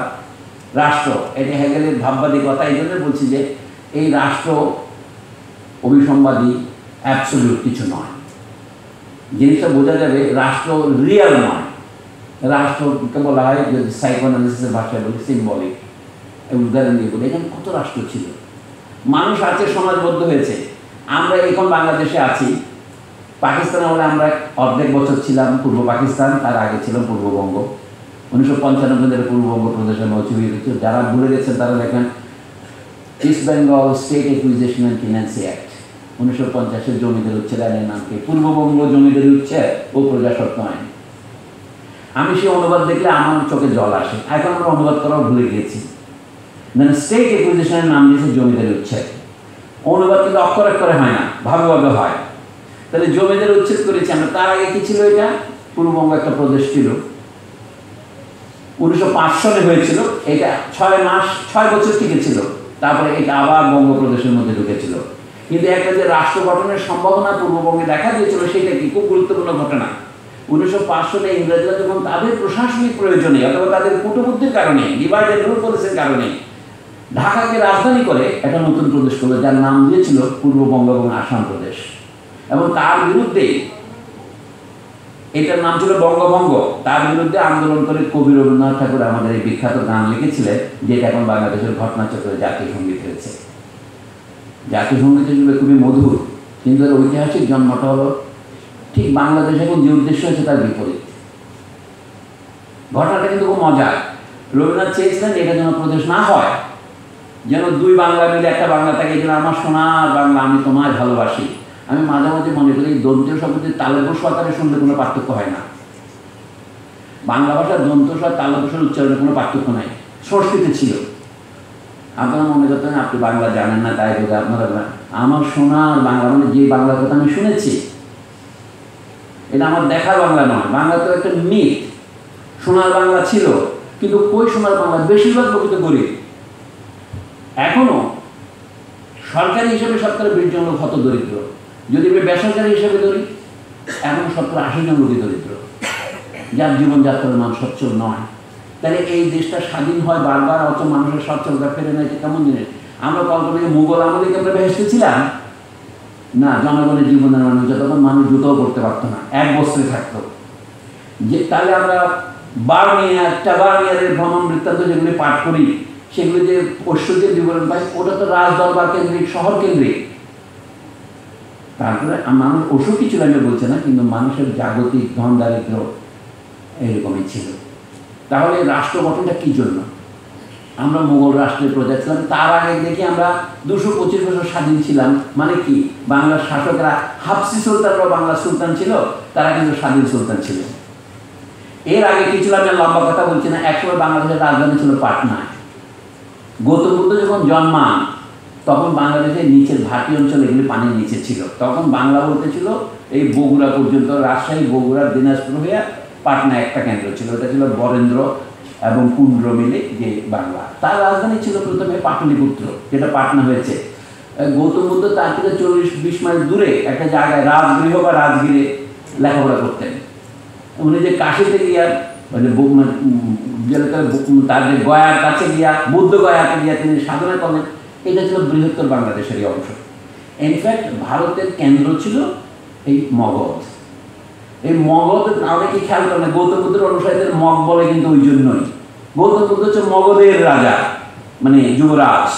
রাষ্ট্র। এটা হেগেলের ভাববাদিকতা। এই জন্য বলছি যে এই রাষ্ট্র অভিসম্বাদী, অ্যাবসলিউট কিছু নয়। জিনিসটা বোঝা যাবে রাষ্ট্র রিয়াল নয়। রাষ্ট্রকে বলা হয়, যদি সাইকোঅ্যানালিসিসের ভাষায় বলি, সিম্বলিক। উদাহরণ দিয়ে বলি, এখানে কত রাষ্ট্র ছিল, মানুষ আছে, সমাজবদ্ধ হয়েছে। আমরা এখন বাংলাদেশে আছি, পাকিস্তান আমলে আমরা অর্ধেক বছর ছিলাম পূর্ব পাকিস্তান, তার আগে ছিলাম পূর্ববঙ্গ। 1995 সালে পূর্ববঙ্গ প্রদেশের মৌচুরি হয়েছিল। যারা ভুলে গেছেন তারা দেখেন East Bengal State Acquisition and Tenancy Act 1950-এর জমিদের উচ্ছেদ আইনের নামকে পূর্ববঙ্গ জমিদের উচ্ছেদ ও প্রজাস্বত্ব আইন। আমি সেই অনুবাদ দেখলে আমার চোখে জল আসে। এখন আমরা অনুবাদ করাও ভুলে গিয়েছি। মানে স্টেট অ্যাকুইজিশনের নাম দিয়েছে জমিদের উচ্ছেদ। অনুবাদ কিন্তু অক্ষর অক্ষরে হয় না, ভাবে ভাবে হয়। তাহলে জমিদের উচ্ছেদ করেছি আমরা। তার আগে কি ছিল? এটা পূর্ববঙ্গ একটা প্রদেশ ছিল, 1905 সালে হয়েছিল। এটা 6 বছর টিকেছিল, তারপরে এটা আবার বঙ্গপ্রদেশের মধ্যে ঢুকেছিল। কিন্তু একটা যে রাষ্ট্র গঠনের সম্ভাবনা পূর্ববঙ্গে দেখা দিয়েছিল, সেটা কি খুব গুরুত্বপূর্ণ ঘটনা। 1905 সালে ইংরেজরা যখন তাদের প্রশাসনিক প্রয়োজনে অথবা তাদের কূটবুদ্ধির কারণে, ডিভাইড এন্ড রুল পলিসির কারণে ঢাকাকে রাজধানী করে একটা নতুন প্রদেশ করলো, যার নাম দিয়েছিল পূর্ববঙ্গ এবং আসাম প্রদেশ। এবং তার বিরুদ্ধে, এটার নাম ছিল বঙ্গভঙ্গ, তার বিরুদ্ধে আন্দোলন করে কবি রবীন্দ্রনাথ ঠাকুর আমাদের এই বিখ্যাত গান লিখেছিলেন, যেটা এখন বাংলাদেশের ঘটনাচক্রে জাতীয় সঙ্গীত হয়েছে। জাতীয় সঙ্গীত হিসেবে খুবই মধুর, কিন্তু এর ঐতিহাসিক জন্মটা হলো ঠিক বাংলাদেশ এখন যে উদ্দেশ্য হয়েছে তার বিপরীত। ঘটনাটা কিন্তু খুব মজার। রবীন্দ্রনাথ চেয়েছিলেন এটা যেন প্রদেশ না হয়, যেন দুই বাংলা মিলে একটা বাংলা থাকে, যেন আমার সোনার বাংলা, আমি তোমায় ভালোবাসি। আমি মাঝে মাঝে মনে করি দন্ত্য শব্দের তালব্য আকারে শুনলে কোনো পার্থক্য হয় না। বাংলা ভাষার দন্ত্য স্বর তালব্য উচ্চারণে কোনো পার্থক্য নাই, সংস্কৃতি ছিল। আপনারা মনে করতেন আপনি বাংলা জানেন না, তাই বলে আপনারা আমার সোনার বাংলা, মানে যে বাংলার কথা আমি শুনেছি, এটা আমার দেখার বাংলা নয়। বাংলা তো একটা মিথ। সোনার বাংলা ছিল, কিন্তু কই সোনার বাংলা? বেশিরভাগ প্রকৃত গরিব। এখনো সরকারি হিসেবে সরকারের 20 জন লোক হত দরিদ্র। যদি বেসরকারি হিসেবে ধরি, এখন 70-80 জন লোকই দরিদ্র, যার জীবনযাত্রার মান সচ্ছল নয়। তাহলে এই দেশটা স্বাধীন হয় বারবার, অত মানুষের সচ্ছলতা ফেরে নেয়, কেমন জিনিস? আমরা কল্পনা করি মুঘল আমলে আমরা ভেসতে ছিলাম না। জনগণের জীবনের মানুষ যতক্ষণ মানুষ জুতোও করতে পারতো না, এক বস্ত্রে থাকতো। যে তাহলে আমরা বার্মিয়ারের ভ্রমণ বৃত্তান্ত যেগুলি পাঠ করি, সেগুলি যে ঐশ্বর্যের বিবরণ পাই, ওটা তো রাজ দরবার কেন্দ্রিক, শহর কেন্দ্রিক। তারপরে মানুষ অসুখী ছিল আমি বলছি না, কিন্তু মানুষের জাগতিক ধন দারিদ্র এরকমই ছিল। তাহলে রাষ্ট্র গঠনটা কি জন্য? আমরা মুঘল রাষ্ট্রের প্রজা ছিলাম। তার আগে দেখি আমরা 225 বছর স্বাধীন ছিলাম। মানে কি, বাংলার শাসকরা হাফসি সুলতানরাও বাংলার সুলতান ছিল, তারা কিন্তু স্বাধীন সুলতান ছিল। এর আগে কি ছিল আমি লম্বা কথা বলছি না। একসময় বাংলাদেশের রাজধানী ছিল পাটনায়। গৌতম বুদ্ধ যখন জন্মান, তখন বাংলাদেশের নিচের ভাটি অঞ্চল, এগুলি পানির নিচে ছিল। তখন বাংলা বলতে ছিল এই বগুড়া পর্যন্ত, রাজশাহী, বগুড়া, দিনাজপুর হয়ে পাটনা একটা কেন্দ্র ছিল। ওটা ছিল বরেন্দ্র এবং কুন্দ্র মিলে যে বাংলা। তার রাজধানী ছিল প্রথমে পাটলিপুত্র, যেটা পাটনা হয়েছে। গৌতম বুদ্ধ তার থেকে 40-20 মাইল দূরে একটা জায়গায় রাজগৃহ বা রাজগিরে লেখাপড়া করতেন। উনি যে কাশিতে গিয়া, তার যে গয়ার কাছে গিয়া, বুদ্ধ গয়াতে গিয়া তিনি সাধনা করেন, এটা ছিল বৃহত্তর বাংলাদেশেরই অংশ। ইনফ্যাক্ট ভারতের কেন্দ্র ছিল এই মগধ। এই মগধ অনেকে খেয়াল করে না, গৌতম বুদ্ধের অনুসারীদের মগ বলে কিন্তু ওই জন্যই। গৌতম বুদ্ধ হচ্ছে মগধের রাজা, মানে যুবরাজ,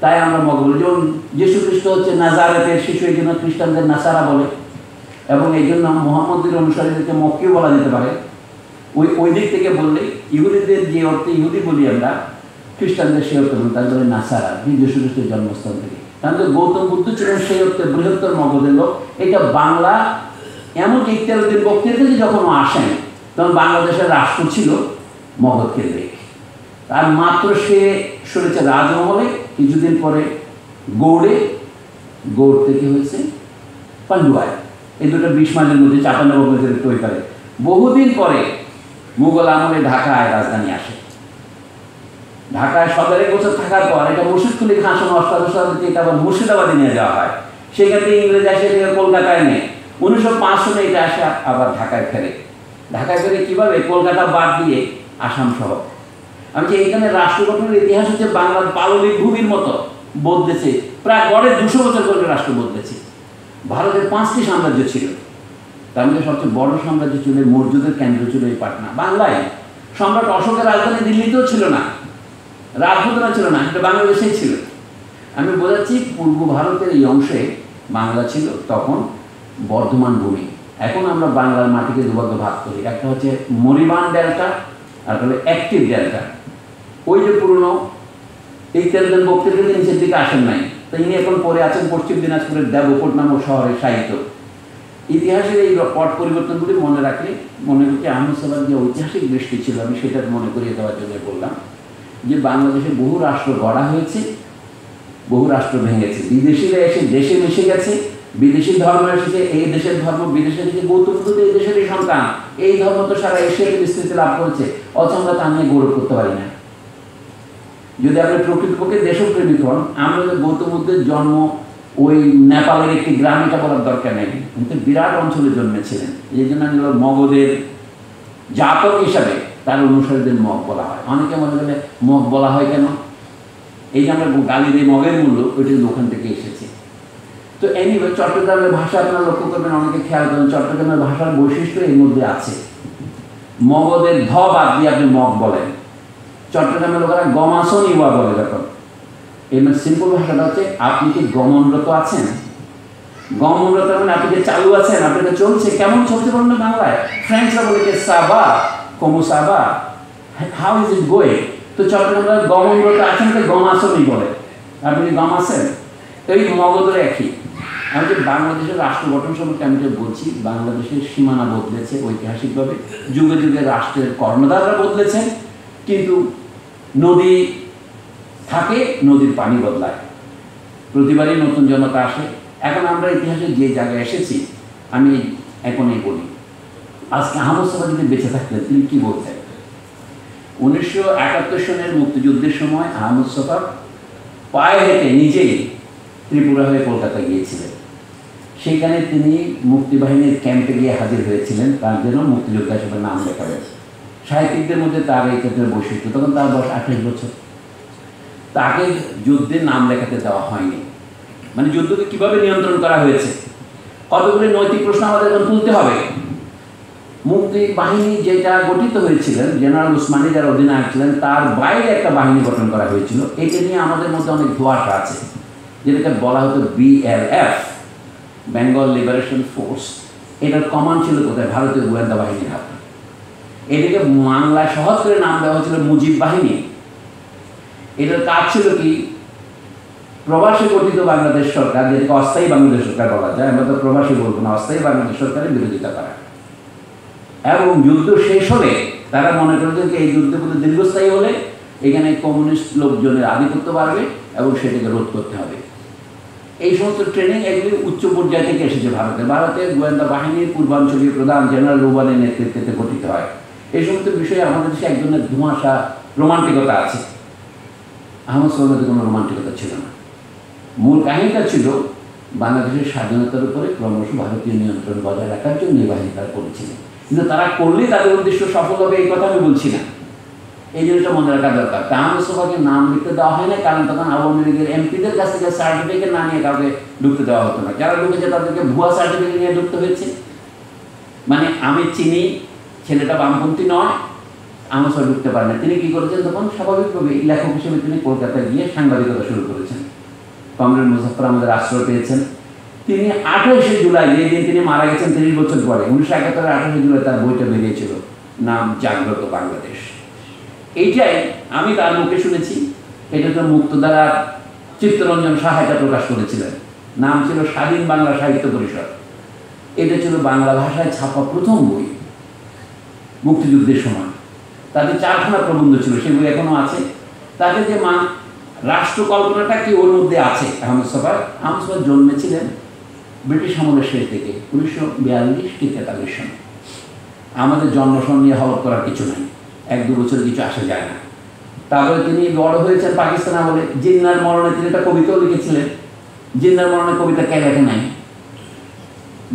তাই আমরা মগ বলি। যেমন যীশু খ্রিস্ট হচ্ছে নাজারেতের শিশু, এই জন্য খ্রিস্টানদের নাসারা বলে, এবং এই জন্য মুহাম্মদের অনুসারীদেরকে মক্কিও বলা যেতে পারে। ওই দিক থেকে বললে ইহুদিদের যে অর্থে ইহুদি বলি আমরা, খ্রিস্টানদের সেই অর্থে বলি, তাই বলে নাসারা, যীশু খ্রিস্টের জন্মস্থান থেকে। তাহলে গৌতম বুদ্ধ ছিলেন সেই অর্থে বৃহত্তর মগধের লোক। এটা বাংলা এমন 13 দিন বক্তৃতা যখন আসেন, তখন বাংলাদেশের রাষ্ট্র ছিল মগধ কেন্দ্রিক। আর মাত্র সে সরেছে রাজমহলে, কিছুদিন পরে গৌড়ে, গৌড় থেকে হয়েছে পান্ডুয়ায়, এই দুটো 20 মাইলের মধ্যে 55 কিলোমিটার তৈরি করে। বহুদিন পরে মুঘল আমলে ঢাকায় রাজধানী আসে। ঢাকায় 17 বছর থাকার পর এটা মুর্শিদকুলি খান সহ অষ্টাদশ শতাব্দীতে এটা আবার মুর্শিদাবাদে নিয়ে যাওয়া হয়। সেখান থেকে ইংরেজ আসে কলকাতায় নেয়। 1905 সালে এটা আসে আবার ঢাকায় ফেরে। ঢাকায় ফেরে কীভাবে? কলকাতা বাদ দিয়ে আসাম সহ। আমি যে এইখানে রাষ্ট্র গঠনের ইতিহাস হচ্ছে বাংলার পাললিক ভূমির মতো বদলেছে, প্রায় গড়ে 200 বছর করে রাষ্ট্র বদলেছে। ভারতের 5টি সাম্রাজ্য ছিল, তার মধ্যে সবচেয়ে বড় সাম্রাজ্য ছিল, মৌর্যদের কেন্দ্র ছিল এই পাটনা। বাংলায় সম্রাট অশোকের রাজধানী দিল্লিতেও ছিল না, রাজপুতনা ছিল না, এটা বাংলাদেশেই ছিল। আমি বোঝাচ্ছি পূর্ব ভারতের এই অংশে বাংলা ছিল তখন বর্ধমান ভূমি। এখন আমরা বাংলার মাটিকে দুভাগে ভাগ করি, একটা হচ্ছে মরিবান ডেল্টা আর হলো অ্যাক্টিভ ডেল্টা। ওই যে পুরনো এই তেলদেন বক্তৃতা নিচের দিকে আসেন নাই, তো ইনি এখন পরে আছেন পশ্চিম দিনাজপুরের দেবকোট নামক শহরের সাহিত্য। ইতিহাসের এই পট পরিবর্তনগুলি মনে রাখলে মনে হচ্ছে আহমেদ সাহেব যে ঐতিহাসিক দৃষ্টি ছিল, আমি সেটা মনে করিয়ে দেওয়ার জন্য বললাম যে বাংলাদেশে বহু রাষ্ট্র গড়া হয়েছে, বহু রাষ্ট্র ভেঙেছে, বিদেশিরা এসে দেশে মিশে গেছে, বিদেশি ধর্ম এসেছে, এই দেশের ধর্ম বিদেশে এসেছে। গৌতম বুদ্ধ এই দেশেরই সন্তান, এই ধর্ম তো সারা এশিয়াতে বিস্তৃতি লাভ করেছে, অথচ আমরা তা নিয়ে গৌরব করতে পারি না। যদি আপনি প্রকৃতপক্ষে দেশপ্রেমিক হন, আমরা যে গৌতম বুদ্ধের জন্ম ওই নেপালের একটি গ্রাম এটা বলার দরকার নেই, কিন্তু বিরাট অঞ্চলে জন্মেছিলেন। এই জন্য মগধের জাতক হিসাবে তার অনুসারীদের মগ বলা হয়। অনেকে মনে করলে মগ বলা হয় কেন? এই যে আমরা গালির এই মগের মূল্য ওইটা ওখান থেকে এসেছে। তো এনিওয়ে, চট্টগ্রামের ভাষা আপনারা লক্ষ্য করবেন, অনেকে খেয়াল করেন চট্টগ্রামের ভাষার বৈশিষ্ট্য এর মধ্যে আছে। মগধের ধ বাদ দিয়ে আপনি মগ বলেন, চট্টগ্রামের লোকেরা গমাসন ইউয়া বলে। যখন এই সিম্পল ভাষাটা হচ্ছে আপনি কি গমনরত আছেন, গমনরত মানে আপনি কি চালু আছেন, আপনাকে চলছে, কেমন চলছে বলুন না বাংলায়। ফ্রেঞ্চরা বলে যে সাবা কমু সাবা, হাউ ইজ ইট গোয়িং। তো চট্টগ্রামের গমনরত আছেন তো গমাসনই বলে, আপনি কি গম আছেন। এই মগধের একই। আমি যে বাংলাদেশের রাষ্ট্র গঠন সম্পর্কে আমি যে বলছি, বাংলাদেশের সীমানা বদলেছে ঐতিহাসিকভাবে, যুগে যুগে রাষ্ট্রের কর্ণধাররা বদলেছেন, কিন্তু নদী থাকে, নদীর পানি বদলায়, প্রতিবারই নতুন জনতা আসে। এখন আমরা ইতিহাসে যে জায়গায় এসেছি, আমি এখনই বলি, আজকে আহমদ সাহেব যদি বেঁচে থাকতেন তিনি কি বলতেন? 1971 সনের মুক্তিযুদ্ধের সময় আহমদ সাহেব পায়ে হেঁটে নিজেই ত্রিপুরা হয়ে কলকাতা গিয়েছিলেন। সেখানে তিনি মুক্তিবাহিনীর ক্যাম্পে গিয়ে হাজির হয়েছিলেন, তার জন্য মুক্তিযোদ্ধা হিসেবে নাম লেখাবেন। সাহিত্যিকদের মধ্যে তার এই ক্ষেত্রে বৈশিষ্ট্য, তখন তার বয়স 28 বছর। তাকে যুদ্ধে নাম লেখাতে দেওয়া হয়নি। মানে যুদ্ধকে কিভাবে নিয়ন্ত্রণ করা হয়েছে, কতগুলি নৈতিক প্রশ্ন আমাদের এখন তুলতে হবে। মুক্তি বাহিনী যেটা গঠিত হয়েছিলেন, জেনারেল উসমানী যার অধিনায়ক ছিলেন, তার বাইরে একটা বাহিনী গঠন করা হয়েছিল। এটা নিয়ে আমাদের মধ্যে অনেক ধোঁয়াশা আছে, যেটাকে বলা হতো BLF, বেঙ্গল লিবারেশন ফোর্স। এটার কমান্ড ছিল কোথায়? ভারতীয় গোয়েন্দা বাহিনীর হাতে। এটাকে বাংলায় সহজ করে নাম দেওয়া হয়েছিল মুজিব বাহিনী। এটার কাজ ছিল কি? প্রবাসী গঠিত বাংলাদেশ সরকার, যেটাকে অস্থায়ী বাংলাদেশ সরকার বলা যায়, আমরা তো প্রবাসী বলবো না, অস্থায়ী বাংলাদেশ সরকারের বিরোধিতা করা। এবং যুদ্ধ শেষ হলে তারা মনে করেছেন যে এই যুদ্ধগুলো দীর্ঘস্থায়ী হলে এখানে কমিউনিস্ট লোকজনের আধিপত্য বাড়বে এবং সেটাকে রোধ করতে হবে। এই সমস্ত ট্রেনিং এগুলি উচ্চ পর্যায় থেকে এসেছে ভারতে। ভারতের গোয়েন্দা বাহিনীর পূর্বাঞ্চলীয় প্রধান জেনারেল রুবানের নেতৃত্বে গঠিত হয়। এই সমস্ত বিষয়ে আমাদের দেশে এক ধরনের ধোঁয়াশা রোমান্টিকতা আছে। আহমদ সাহেবের কোনো রোমান্টিকতা ছিল না। মূল কাহিনীটা ছিল বাংলাদেশের স্বাধীনতার উপরে ক্রমশ ভারতীয় নিয়ন্ত্রণ বজায় রাখার জন্য এই বাহিনী তারা করেছিলেন। কিন্তু তারা করলেই তাদের উদ্দেশ্য সফল হবে এই কথা আমি বলছি না। এই জিনিসটা মনে রাখা দরকার। আহমদ সাহেবকে নাম লিখতে দেওয়া হয় না, কারণ তখন আওয়ামী লীগের এমপিদের কাছ থেকে সার্টিফিকেট না নিয়ে কাউকে ঢুকতে দেওয়া হতো না। যারা ঢুকেছে তাদেরকে ভুয়া সার্টিফিকেট নিয়ে ঢুকতে হয়েছে। মানে আমি চিনি ছেলেটা বামপন্থী নয়, আহমদ সাহেব ঢুকতে পারেন না। তিনি কী করেছেন? তখন স্বাভাবিকভাবে লেখক হিসেবে তিনি কলকাতায় গিয়ে সাংবাদিকতা শুরু করেছেন। কমরেড মুজাফফর আমাদের আশ্রয় পেয়েছেন। তিনি 28শে জুলাই, যে দিন তিনি মারা গেছেন 30 বছর পরে, 1971 28শে জুলাই তার বইটা বেরিয়েছিল, নাম জাগ্রত বাংলাদেশ। এইটাই আমি তার মুখে শুনেছি। এটা তো মুক্তধারা চিত্তরঞ্জন সাহা এটা প্রকাশ করেছিলেন। নাম ছিল স্বাধীন বাংলা সাহিত্য পরিষদ। এটা ছিল বাংলা ভাষায় ছাপা প্রথম বই। মুক্তিযুদ্ধের সময়। তাদের 4খানা প্রবন্ধ ছিল, সেগুলো এখনও আছে। তাদের যে রাষ্ট্র কল্পনাটা কি ওর মধ্যে আছে। আহমদ শফা জন্মেছিলেন ব্রিটিশ আমলের শেষ দিকে 1942 কি 43 সনে। আমাদের জন্মসন নিয়ে হলফ করার কিছু নাই, 1-2 বছরে কিছু আসা যায় না। তারপরে তিনি বড় হয়েছেন পাকিস্তান আমলে। জিন্নার মরণে তিনি একটা কবিতাও লিখেছিলেন। জিন্নার মরণে কবিতা কে লেখে নাই?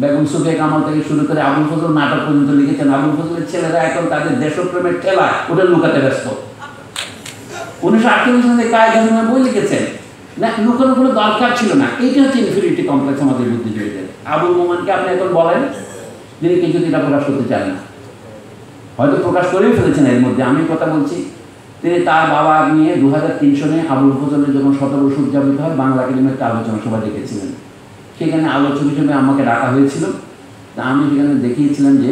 বেগম সুফিয়া কামাল থেকে শুরু করে আবুল ফজল নাটক পর্যন্ত লিখেছেন। আবুল ফজলের ছেলেরা এখন তাদের দেশপ্রেমের ঠেলা ওটা লুকাতে ব্যস্ত। 1948 সালে কায়েদ হাসানের বই লিখেছেন, না লুকানোর কোনো দরকার ছিল না। এইটা হচ্ছে ইনফিরিটি কমপ্লেক্স আমাদের বুদ্ধিজীবীদের। আবুল মোমেনকে আপনি এখন বলেন, তিনি কিছুদিন এটা প্রকাশ করতে চান না, হয়তো প্রকাশ করেই ফেলেছেন এর মধ্যে। আমি কথা বলছি, তিনি তার বাবা নিয়ে 2003 সনে আবুল ফজলের যখন 17 বর্ষ উদযাপিত হয়, বাংলা একাডেমির একটা আলোচনা সভা ডেকেছিলেন। সেখানে আলোচক হিসেবে আমাকে ডাকা হয়েছিল। তা আমি সেখানে দেখিয়েছিলাম যে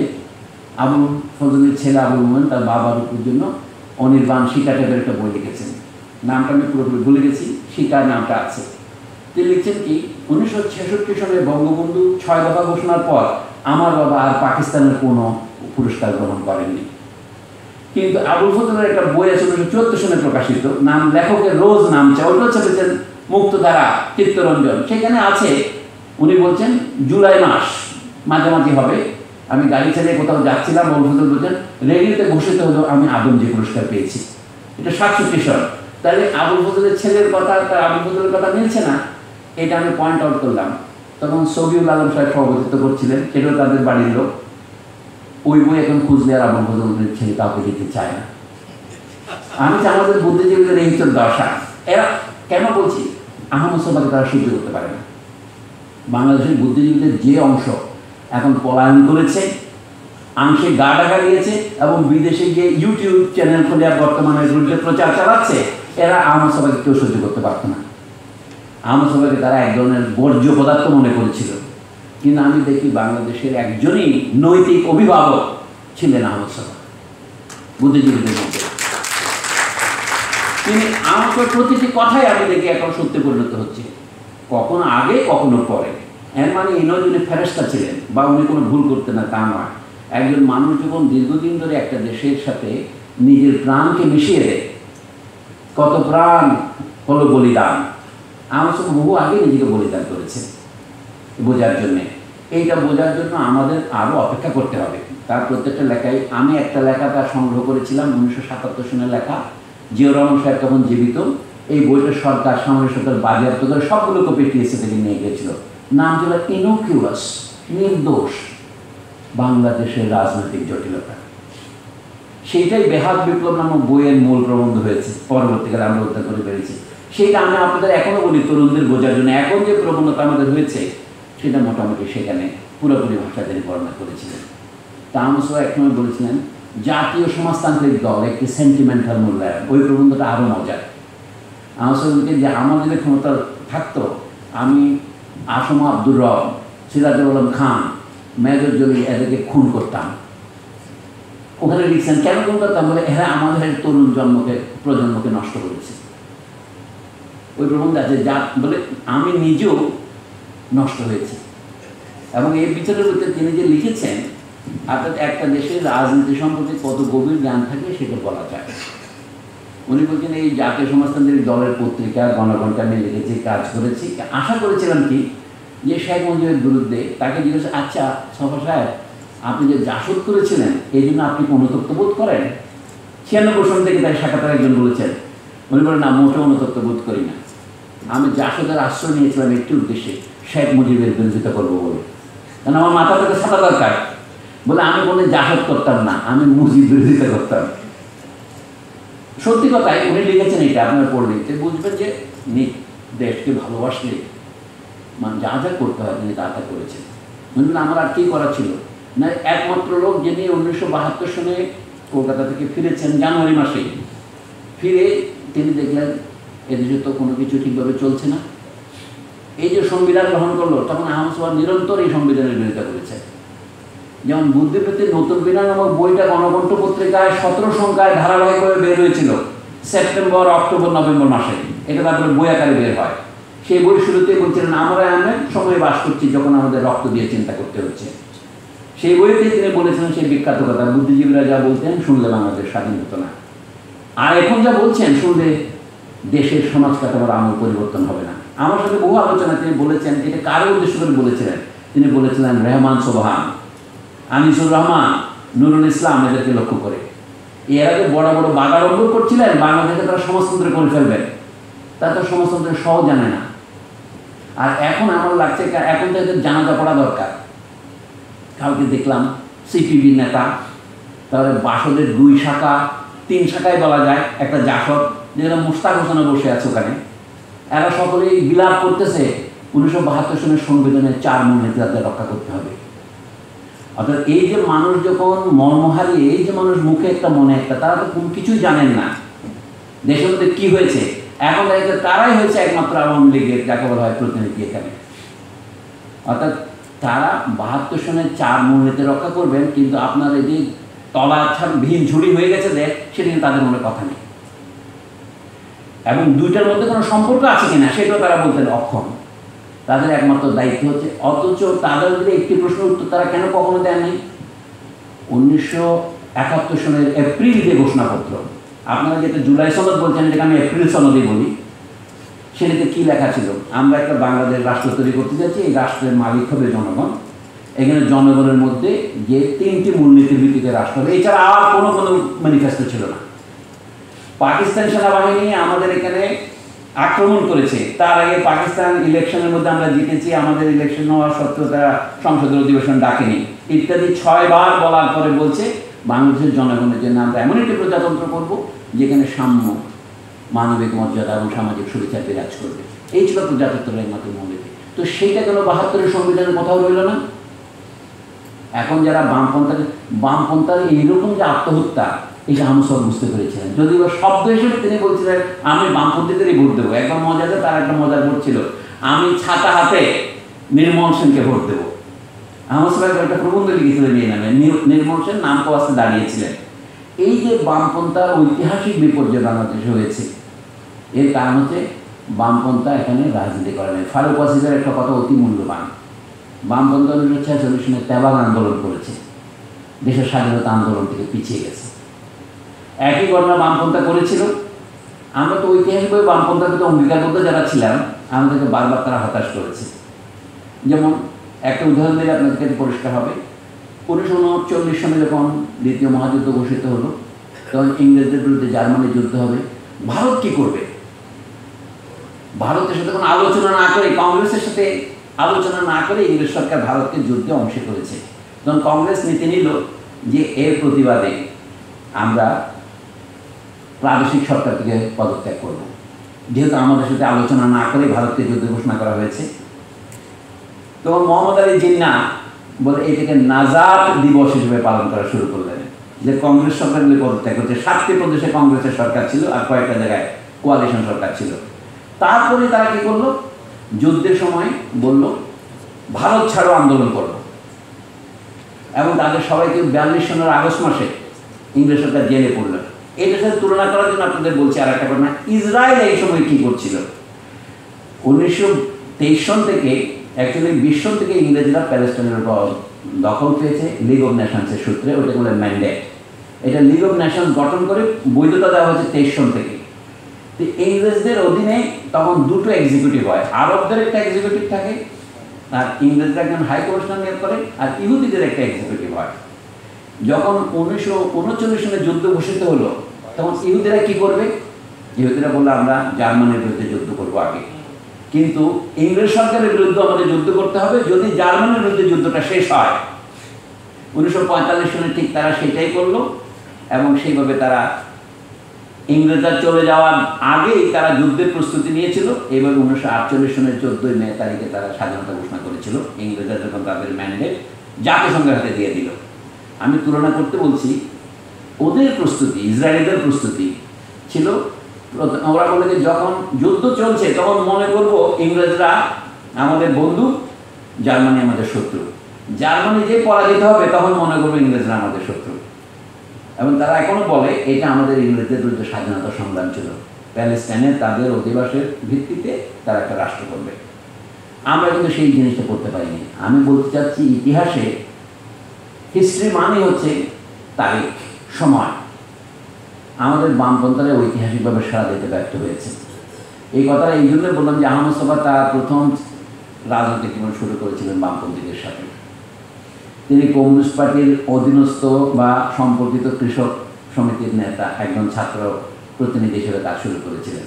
আবুল ফজলের ছেলে আবুল মোমেন তার বাবার উপর জন্য অনির্বাণ শিকা টাইপের একটা বই লিখেছেন। নামটা আমি পুরোপুরি ভুলে গেছি, শিকার নামটা আছে। তিনি লিখছেন কি, 1966 সনে বঙ্গবন্ধু 6 দফা ঘোষণার পর আমার বাবা আর পাকিস্তানের কোনো পুরস্কার গ্রহণ করেননি। কিন্তু আবুল ফজলের একটা বই আছে 1974 সনে প্রকাশিত, নাম লেখকের রোজ নামচা, ওইটাও ছেপেছেন মুক্তধারা চিত্তরঞ্জন। সেখানে আছে, উনি বলছেন জুলাই মাস মাঝামাঝি হবে, আমি গাড়ি ছেড়ে কোথাও যাচ্ছিলাম, আবুল ফজল বলছেন রেডিওতে ঘোষিত হলো আমি আদমজি পুরস্কার পেয়েছি। এটা 67 সন। তাহলে আবুল ফজলের ছেলের কথা তার আবুল ফজলের কথা মিলছে না, এটা আমি পয়েন্ট আউট করলাম। তখন সবিউল আলম সাহেব সভাপতিত্ব করছিলেন, সেটাও তাদের বাড়ির লোক। ওই বই এখন খুঁজলে আর আবুল ফজলের ছেলে কাউকে দিতে চায় না। আমি চাই আমাদের বুদ্ধিজীবীদের এই হচ্ছে দশা। এরা কেন বলছি, আহমদ শফাকে তারা সহ্য করতে পারে না। বাংলাদেশের বুদ্ধিজীবীদের যে অংশ এখন পলায়ন করেছে, আংশিক গা ঢাকা দিয়েছে এবং বিদেশে গিয়ে ইউটিউব চ্যানেল খুলে বর্তমানে বিরুদ্ধে প্রচার চালাচ্ছে, এরা আহমদ শফাকে কেউ সহ্য করতে পারত না। আহমদ শফাকে তারা এক ধরনের বর্জ্য পদার্থ মনে করেছিল। কিন্তু আমি দেখি বাংলাদেশের একজনই নৈতিক অভিভাবক ছিলেন আহমদ শফা বুদ্ধিজীবীদের মধ্যে। তিনি আমার প্রতিটি কথাই আমি দেখি এখন সত্যি পরিণত হচ্ছে, কখনো আগে কখনো পরে। এর মানে এই নয় যিনি ফেরেশতা ছিলেন বা উনি কোনো ভুল করতেন না, তা নয়। একজন মানুষ যখন দীর্ঘদিন ধরে একটা দেশের সাথে নিজের প্রাণকে মিশিয়ে দেয়, কত প্রাণ হলো বলিদান। আমার সব বহু আগে নিজেকে বলিদান করেছে বোঝার জন্যে। এইটা বোঝার জন্য আমাদের আরও অপেক্ষা করতে হবে। তার প্রত্যেকটা লেখায় আমি একটা লেখা তার সংগ্রহ করেছিলাম 1977 সনের লেখা, জিয়াউর রহমান সাহেব তখন জীবিত। এই বইটা সরকার সামরিক সরকার বাজেয়াপ্ত করে সবগুলো কপি টিএসসি থেকে নিয়ে গিয়েছিল। নাম ছিল ইনোকিউলাস, নির্দোষ বাংলাদেশের রাজনৈতিক জটিলতা। সেইটাই বেহাত বিপ্লব নামক বইয়ের মূল প্রবন্ধ হয়েছে, পরবর্তীকালে আমরা উদ্ধার করে পেরেছি। সেইটা আমি আপনাদের এখনও বলি তরুণদের বোঝার জন্য। এখন যে প্রবণতা আমাদের হয়েছে সেটা মোটামুটি সেখানে পুরোপুরি ভাষা তিনি বর্ণনা করেছিলেন। তা আহমদ শফা একসময় বলেছিলেন জাতীয় সমাজতান্ত্রিক দল একটি সেন্টিমেন্টাল মূল্যায়ন। ওই প্রবন্ধটা আরও মজার। আহমদ শফা বলতেন যে আমার যদি ক্ষমতা থাকতো, আমি আসম আব্দুর রব, সিরাজুল আলম খান, মেজর জলিল এদেরকে খুন করতাম। ওখানে লিখছেন কেন খুন করতাম, বলে এরা আমাদের তরুণ প্রজন্মকে নষ্ট করেছে। ওই প্রবন্ধ আছে যা বলে আমি নিজেও নষ্ট হয়েছি। এবং এই বিচারের ভিতরে তিনি যে লিখেছেন, অর্থাৎ একটা দেশের রাজনীতি সম্পর্কে কত গভীর জ্ঞান থাকে সেটা বলা যায়। উনি বলছেন এই জাতীয় সমাজতান্ত্রিক দলের পত্রিকা গণঘণ্টা নিয়ে লিখেছি, কাজ করেছি। আশা করেছিলাম কি যে শেখ মুজিবের বিরুদ্ধে তাকে জিজ্ঞেস, আচ্ছা শফা সাহেব আপনি যে জাসদ করেছিলেন এই জন্য আপনি অনুতপ্ত বোধ করেন? 96 সন থেকে তাই সাক্ষাৎকারে একজন বলেছেন, উনি বলেন না, মোটেও অনুতপ্ত বোধ করি না। আমি জাসদের আশ্রয় নিয়েছিলাম একটি উদ্দেশ্যে, শেখ মুজিবের বিরোধিতা করবো বলে। কারণ আমার মাথা থেকে ছাতা দরকার। বলে আমি কোনো জাসদ করতাম না, আমি মুজিব বিরোধিতা করতাম। সত্যি কথাই উনি লিখেছেন। এটা আপনারা পড়লে বুঝবেন যে দেশকে ভালোবাসলে মানে যা যা করতে হয় তিনি তা তা করেছেন। বুঝলেন আমার আর কী করা ছিল না, একমাত্র লোক যিনি 1972 সনে কলকাতা থেকে ফিরেছেন জানুয়ারি মাসে। ফিরে তিনি দেখলেন এদেশে তো কোনো কিছু ঠিকভাবে চলছে না। এই যে সংবিধান গ্রহণ করলো, তখন আহমদ শফা নিরন্তর এই সংবিধানের বিরোধিতা করেছে। যেমন বুদ্ধিবৃত্তির নতুন বিধান নামক বইটা গণকণ্ঠ পত্রিকায় 17 সংখ্যায় ধারাবাহিকভাবে বের হয়েছিল সেপ্টেম্বর, অক্টোবর, নভেম্বর মাসে। এটা তারপরে বই আকারে বের হয়। সেই বই শুরুতেই বলছিলেন আমরা এমন সময় বাস করছি যখন আমাদের রক্ত দিয়ে চিন্তা করতে হচ্ছে। সেই বইতে তিনি বলেছিলেন সেই বিখ্যাত কথা, বুদ্ধিজীবীরা যা বলতেন শুনলে বাংলাদেশ স্বাধীন হতো না, আর এখন যা বলছেন শুনলে দেশের সমাজ কাঠামোর আমূল পরিবর্তন হবে না। আমার সাথে বহু আলোচনা তিনি বলেছেন, এটা কারো উদ্দেশ্য করে বলেছিলেন, তিনি বলেছিলেন রেহমান সোবহান, আনিসুর রহমান, নুরুল ইসলাম এদেরকে লক্ষ্য করে। এর আগে বড় বড় বাগাড়ম্বর করছিলেন বাংলাদেশে তারা সমাজতন্ত্র করে ফেলবেন, তারা তো সমাজতন্ত্রের সহ জানে না। আর এখন আমার লাগছে এখন তো এদের জানাজা পড়া দরকার। কালকে দেখলাম সিপিবি নেতা, তাহলে বাসদের 2 শাখা 3 শাখায় বলা যায় একটা জাসদ, যেখানে মুশতাক হোসেন বসে আছে ওখানে, এরা সকলেই বিলাপ করতেছে 1972 সনের সংবিধানের 4 মূলনীতি রক্ষা করতে হবে। অর্থাৎ এই যে মানুষ যখন মর্ম হারিয়ে, এই যে মানুষ মুখে একটা মনে একটা, তারা তো কোনো কিছুই জানেন না দেশের মধ্যে কি হয়েছে। এখন দেখে তারাই হয়েছে একমাত্র আওয়ামী লীগের যাকে বলা হয় প্রতিনিধি এখানে। অর্থাৎ তারা 72 সনের 4 মূলনীতি রক্ষা করবেন, কিন্তু আপনার এই যে তলা ভিন ঝুড়ি হয়ে গেছে দেশ, সেটা কিন্তু তাদের মনে কথা নেই, এবং দুইটার মধ্যে কোনো সম্পর্ক আছে কিনা সেটাও তারা বলতে অক্ষম। তাদের একমাত্র দায়িত্ব হচ্ছে, অথচ তাদের যদি একটি প্রশ্নের উত্তর তারা কেন কখনো দেয়নি। 1971 সনের এপ্রিল যে ঘোষণাপত্র, আপনারা যেটা জুলাই সনদ বলছেন, যেটা আমি এপ্রিল সনদই বলি, সেটাতে কি লেখা ছিল, আমরা একটা বাংলাদেশ রাষ্ট্র তৈরি করতে যাচ্ছি, এই রাষ্ট্রের মালিক হবে জনগণ, এখানে জনগণের মধ্যে যে 3টি মূলনীতির ভিত্তিতে রাষ্ট্র হবে, এছাড়া আর কোনো ম্যানিফেস্টো ছিল না। পাকিস্তান সেনাবাহিনী আমাদের এখানে আক্রমণ করেছে, তার আগে পাকিস্তান ইলেকশনের মধ্যে আমরা জিতেছি, আমাদের ইলেকশন হওয়ার সত্ত্বেও তারা সংসদের অধিবেশন ডাকেনি ইত্যাদি 6 বার বলার পরে বলছে বাংলাদেশের জনগণের জন্য আমরা এমন একটি প্রজাতন্ত্র করব যেখানে সাম্য, মানবিক মর্যাদা এবং সামাজিক সুবিধা বিরাজ করবে। এই ছিল প্রজাতন্ত্রের একমাত্র মূলনীতি। তো সেইটা কেন 72 সংবিধানের কোথাও রইল না। এখন যারা বামপন্থার এইরকম যে আত্মহত্যা, এটা আমসব বুঝতে পেরেছিলেন, যদিও শব্দ হিসেবে তিনি বলছিলেন আমি বামপন্থীদেরই ভোট দেবো। একবার মজাতে তার একটা মজার ভোট ছিল, আমি ছাতা হাতে নির্মল সেনকে ভোট দেবো। আমসব একটা প্রবন্ধ লিখেছিলেন এই নামে, নির্মল সেন নাম প্রবাসে দাঁড়িয়েছিলেন। এই যে বামপন্থার ঐতিহাসিক বিপর্যয় বাংলাদেশে হয়েছে, এর কারণ হচ্ছে বামপন্থা এখানে রাজনীতি করে নাই। ফারুক ওয়াসিফের একটা কথা অতি মূল্যবান, বামপন্থা 1946 সনে তেবাগ আন্দোলন করেছে, দেশের স্বাধীনতা আন্দোলন থেকে পিছিয়ে গেছে। একই ঘটনা বামপন্থা করেছিল। আমরা তো ঐতিহাসিক বই বামপন্থার প্রতি অঙ্গীকারবদ্ধ যারা ছিলাম, আমাদেরকে বারবার তারা হতাশ করেছে। যেমন একটা উদাহরণ দিলে আপনাদের কাছে পরিষ্কার হবে, 1939 সনে যখন দ্বিতীয় মহাযুদ্ধ ঘোষিত হলো, তখন ইংরেজদের বিরুদ্ধে জার্মানি যুদ্ধ হবে, ভারত কি করবে? ভারতের সাথে কোনো আলোচনা না করে, কংগ্রেসের সাথে আলোচনা না করে ইংরেজ সরকার ভারতকে যুদ্ধে অংশ করেছে। তখন কংগ্রেস নীতি নিল যে এর প্রতিবাদে আমরা প্রাদেশিক সরকার থেকে পদত্যাগ করব, যেহেতু আমাদের সাথে আলোচনা না করে ভারতকে যুদ্ধ ঘোষণা করা হয়েছে। তখন মোহাম্মদ আলী জিন্নাহ বলে এটাকে নাজাত দিবস হিসেবে পালন করা শুরু করলেন, যে কংগ্রেস সরকারগুলি পদত্যাগ করছে। 7টি প্রদেশে কংগ্রেসের সরকার ছিল, আর কয়েকটা জায়গায় কোয়ালিশন সরকার ছিল। তারপরে তারা কি করলো, যুদ্ধের সময় বলল ভারত ছাড়ো আন্দোলন করলো, এবং তাদের সবাইকে 42 সনের আগস্ট মাসে ইংরেজ সরকার জেলে পড়লো। এটার সাথে তুলনা করার জন্য আপনাদের বলছি আর একটা ঘটনা, ইসরায়েল এই সময় কি করছিল। 1923 সন থেকে অ্যাকচুয়ালি 20 সন থেকে ইংরেজরা প্যালেস্টাইনের উপর দখল পেয়েছে লিগ অফ নেশনসের সূত্রে, ওটাকে বলে ম্যান্ডেট। এটা লিগ অফ নেশনস গঠন করে বৈধতা দেওয়া হয়েছে 23 সন থেকে। তো ইংরেজদের অধীনে তখন 2টো এক্সিকিউটিভ হয়, আরবদের একটা এক্সিকিউটিভ থাকে, আর ইংরেজরা একজন হাই কমিশনার নিয়োগ করে, আর ইহুদিদের একটা এক্সিকিউটিভ হয়। যখন 1939 সনে যুদ্ধ ঘোষিত হলো, তখন ইহুদিরা কি করবে? ইহুদিরা বললো আমরা জার্মানির বিরুদ্ধে যুদ্ধ করবো আগে, কিন্তু ইংরেজ সরকারের বিরুদ্ধে আমাদের যুদ্ধ করতে হবে যদি জার্মানির বিরুদ্ধে যুদ্ধটা শেষ হয়। 1945 সনে ঠিক তারা সেটাই করলো, এবং সেইভাবে তারা ইংরেজরা চলে যাওয়ার আগেই তারা যুদ্ধের প্রস্তুতি নিয়েছিল। এইভাবে 1948 সনের 14 মে তারিখে তারা স্বাধীনতা ঘোষণা করেছিল, ইংরেজরা যখন তাদের ম্যান্ডেট জাতিসংঘের হাতে দিয়ে দিল। আমি তুলনা করতে বলছি, ওদের প্রস্তুতি, ইসরায়েলিদের প্রস্তুতি ছিল, ওরা বলে যে যখন যুদ্ধ চলছে তখন মনে করব ইংরেজরা আমাদের বন্ধু, জার্মানি আমাদের শত্রু। জার্মানি যে পরাজিত হবে তখন মনে করবো ইংরেজরা আমাদের শত্রু। এবং তারা এখনো বলে এটা আমাদের ইংরেজদের বিরুদ্ধে স্বাধীনতা সংগ্রাম ছিল, প্যালেস্টাইনে তাদের অধিবাসের ভিত্তিতে তারা একটা রাষ্ট্র করবে। আমরা কিন্তু সেই জিনিসটা করতে পারিনি। আমি বলতে চাচ্ছি, ইতিহাসে হিস্ট্রি মানে হচ্ছে তারিখ, সময়। আমাদের বামপন্থারা ঐতিহাসিকভাবে সাড়া দিতে ব্যর্থ হয়েছে। এই কথাটা এই জন্যই বললাম যে আহমদ ছফা তার প্রথম রাজনৈতিক জীবন শুরু করেছিলেন বামপন্থীদের সাথে। তিনি কমিউনিস্ট পার্টির অধীনস্থ বা সম্পর্কিত কৃষক সমিতির নেতা, একজন ছাত্র প্রতিনিধি হিসেবে কাজ শুরু করেছিলেন।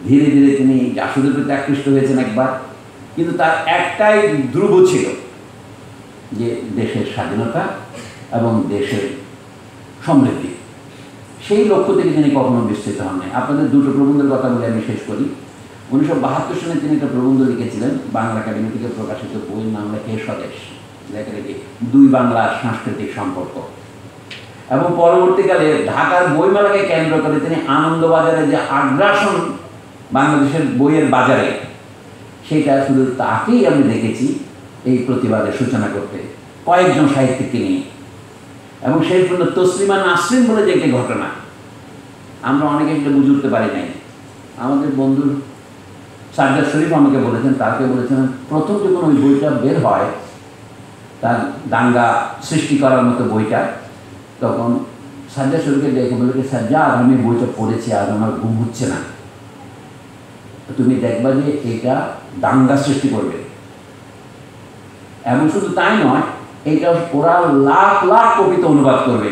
ধীরে ধীরে তিনি জাসদের প্রতি আকৃষ্ট হয়েছেন একবার, কিন্তু তার একটাই ধ্রুব ছিল যে দেশের স্বাধীনতা এবং দেশের সমৃদ্ধি। সেই লক্ষ্য থেকে তিনি কখনো বিস্তৃত হন নাই। আপনাদের দুটো প্রবন্ধের কথা বলে আমি শেষ করি। 1972 সালে তিনি একটা প্রবন্ধ লিখেছিলেন, বাংলা একাডেমি থেকে প্রকাশিত বইয়ের নাম লেখে স্বদেশ, লেখালেখি দুই বাংলার সাংস্কৃতিক সম্পর্ক। এবং পরবর্তীকালে ঢাকার বইমেলাকে কেন্দ্র করে তিনি আনন্দবাজারে যে আগ্রাসন বাংলাদেশের বইয়ের বাজারে, সেটা শুধু তাকেই আমি দেখেছি এই প্রতিবাদের সূচনা করতে, কয়েকজন সাহিত্যিককে নিয়ে। এবং সেই পর্যন্ত তসলিমা নাসরিন বলে যে একটি ঘটনা, আমরা অনেকে সেটা বুঝে উঠতে পারি নাই। আমাদের বন্ধু সাজ্জাদ শরীফ আমাকে বলেছেন, তাকে বলেছেন প্রথম যখন ওই বইটা বের হয়, তার দাঙ্গা সৃষ্টি করার মতো বইটা, তখন সাজ্জাদ শরীফকে দেখে বলে, সাজ্জাদ আমি বইটা পড়েছি, আজ আমার ঘুম হচ্ছে না, তুমি দেখবা যে এটা দাঙ্গা সৃষ্টি করবে। এবং শুধু তাই নয়, এটা ওরা লাখ লাখ কবিতা অনুবাদ করবে।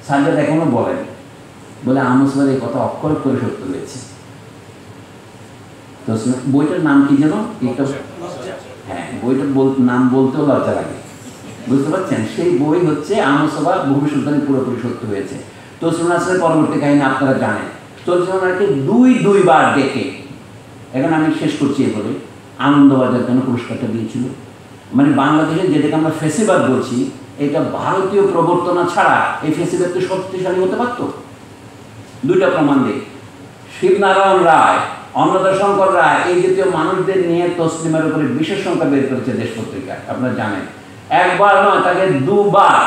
সাজ্জাদ এখনো বলেন, বলে আহমদ ছফার এই কথা অক্ষর করে সত্য হয়েছে। তো বইটার নাম কি যেন? হ্যাঁ, বইটার নাম বলতেও লজ্জা লাগে, বুঝতে পারছেন? সেই বই হচ্ছে আহমদ ছফা ভবিষ্যৎবাণী পুরোপুরি সত্য হয়েছে। তসলিমা নাসরিনের পরবর্তী কাহিনী আপনারা জানেন। তসলিমা নাসরিনকে দুইবার ডেকে, এখন আমি শেষ করছি এ বলে, আনন্দবাজার কেন পুরস্কারটা দিয়েছিল? মানে বাংলাদেশে যেটাকে আমরা ফেসিবাদ বলছি, এটা ভারতীয় প্রবর্তনা ছাড়া এই ফেসিবাদকে শক্তিশালী হতে পারত। দুইটা প্রমাণ দিই। শিবনারায়ণ রায়, অন্নদা শঙ্কর রায়, এই জাতীয় মানুষদের নিয়ে তসলিমার উপরে বিশেষ সংখ্যা বের করেছে দেশ পত্রিকায়, আপনারা জানেন। একবার নয়, তাকে দুবার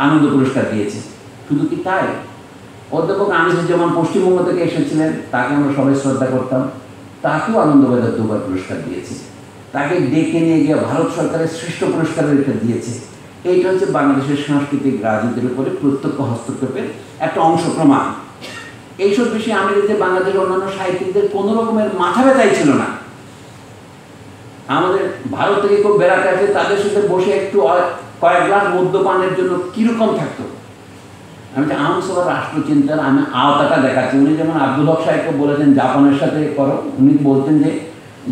আনন্দ পুরস্কার দিয়েছে। শুধু কি তাই? অধ্যাপক আনিসুজ্জামান পশ্চিমবঙ্গ থেকে এসেছিলেন, তাকে আমরা সবাই শ্রদ্ধা করতাম, তাকেও আনন্দবাজার দুবার পুরস্কার দিয়েছে। তাকে ডেকে নিয়ে গিয়ে ভারত সরকারের শ্রেষ্ঠ পুরস্কারের একটা দিয়েছে। এইটা হচ্ছে বাংলাদেশের সাংস্কৃতিক রাজনীতির উপরে প্রত্যক্ষ হস্তক্ষেপের একটা অংশ, প্রমাণ। এইসব বিষয়ে আমি দেখতে বাংলাদেশের অন্যান্য সাহিত্যিকদের কোনো রকমের মাথা ব্যথাই ছিল না। আমাদের ভারত থেকে কেউ বেড়াতে আসে, তাদের সাথে বসে একটু কয়েক গ্লাস মদ্যপানের জন্য কিরকম থাকতো। আমি যে আহমদ ছফার রাষ্ট্রচিন্তার আমি আওতাটা দেখাচ্ছি। উনি যেমন আব্দুল হক সাহেবকে বলেছেন জাপানের সাথে করো, উনি বলতেন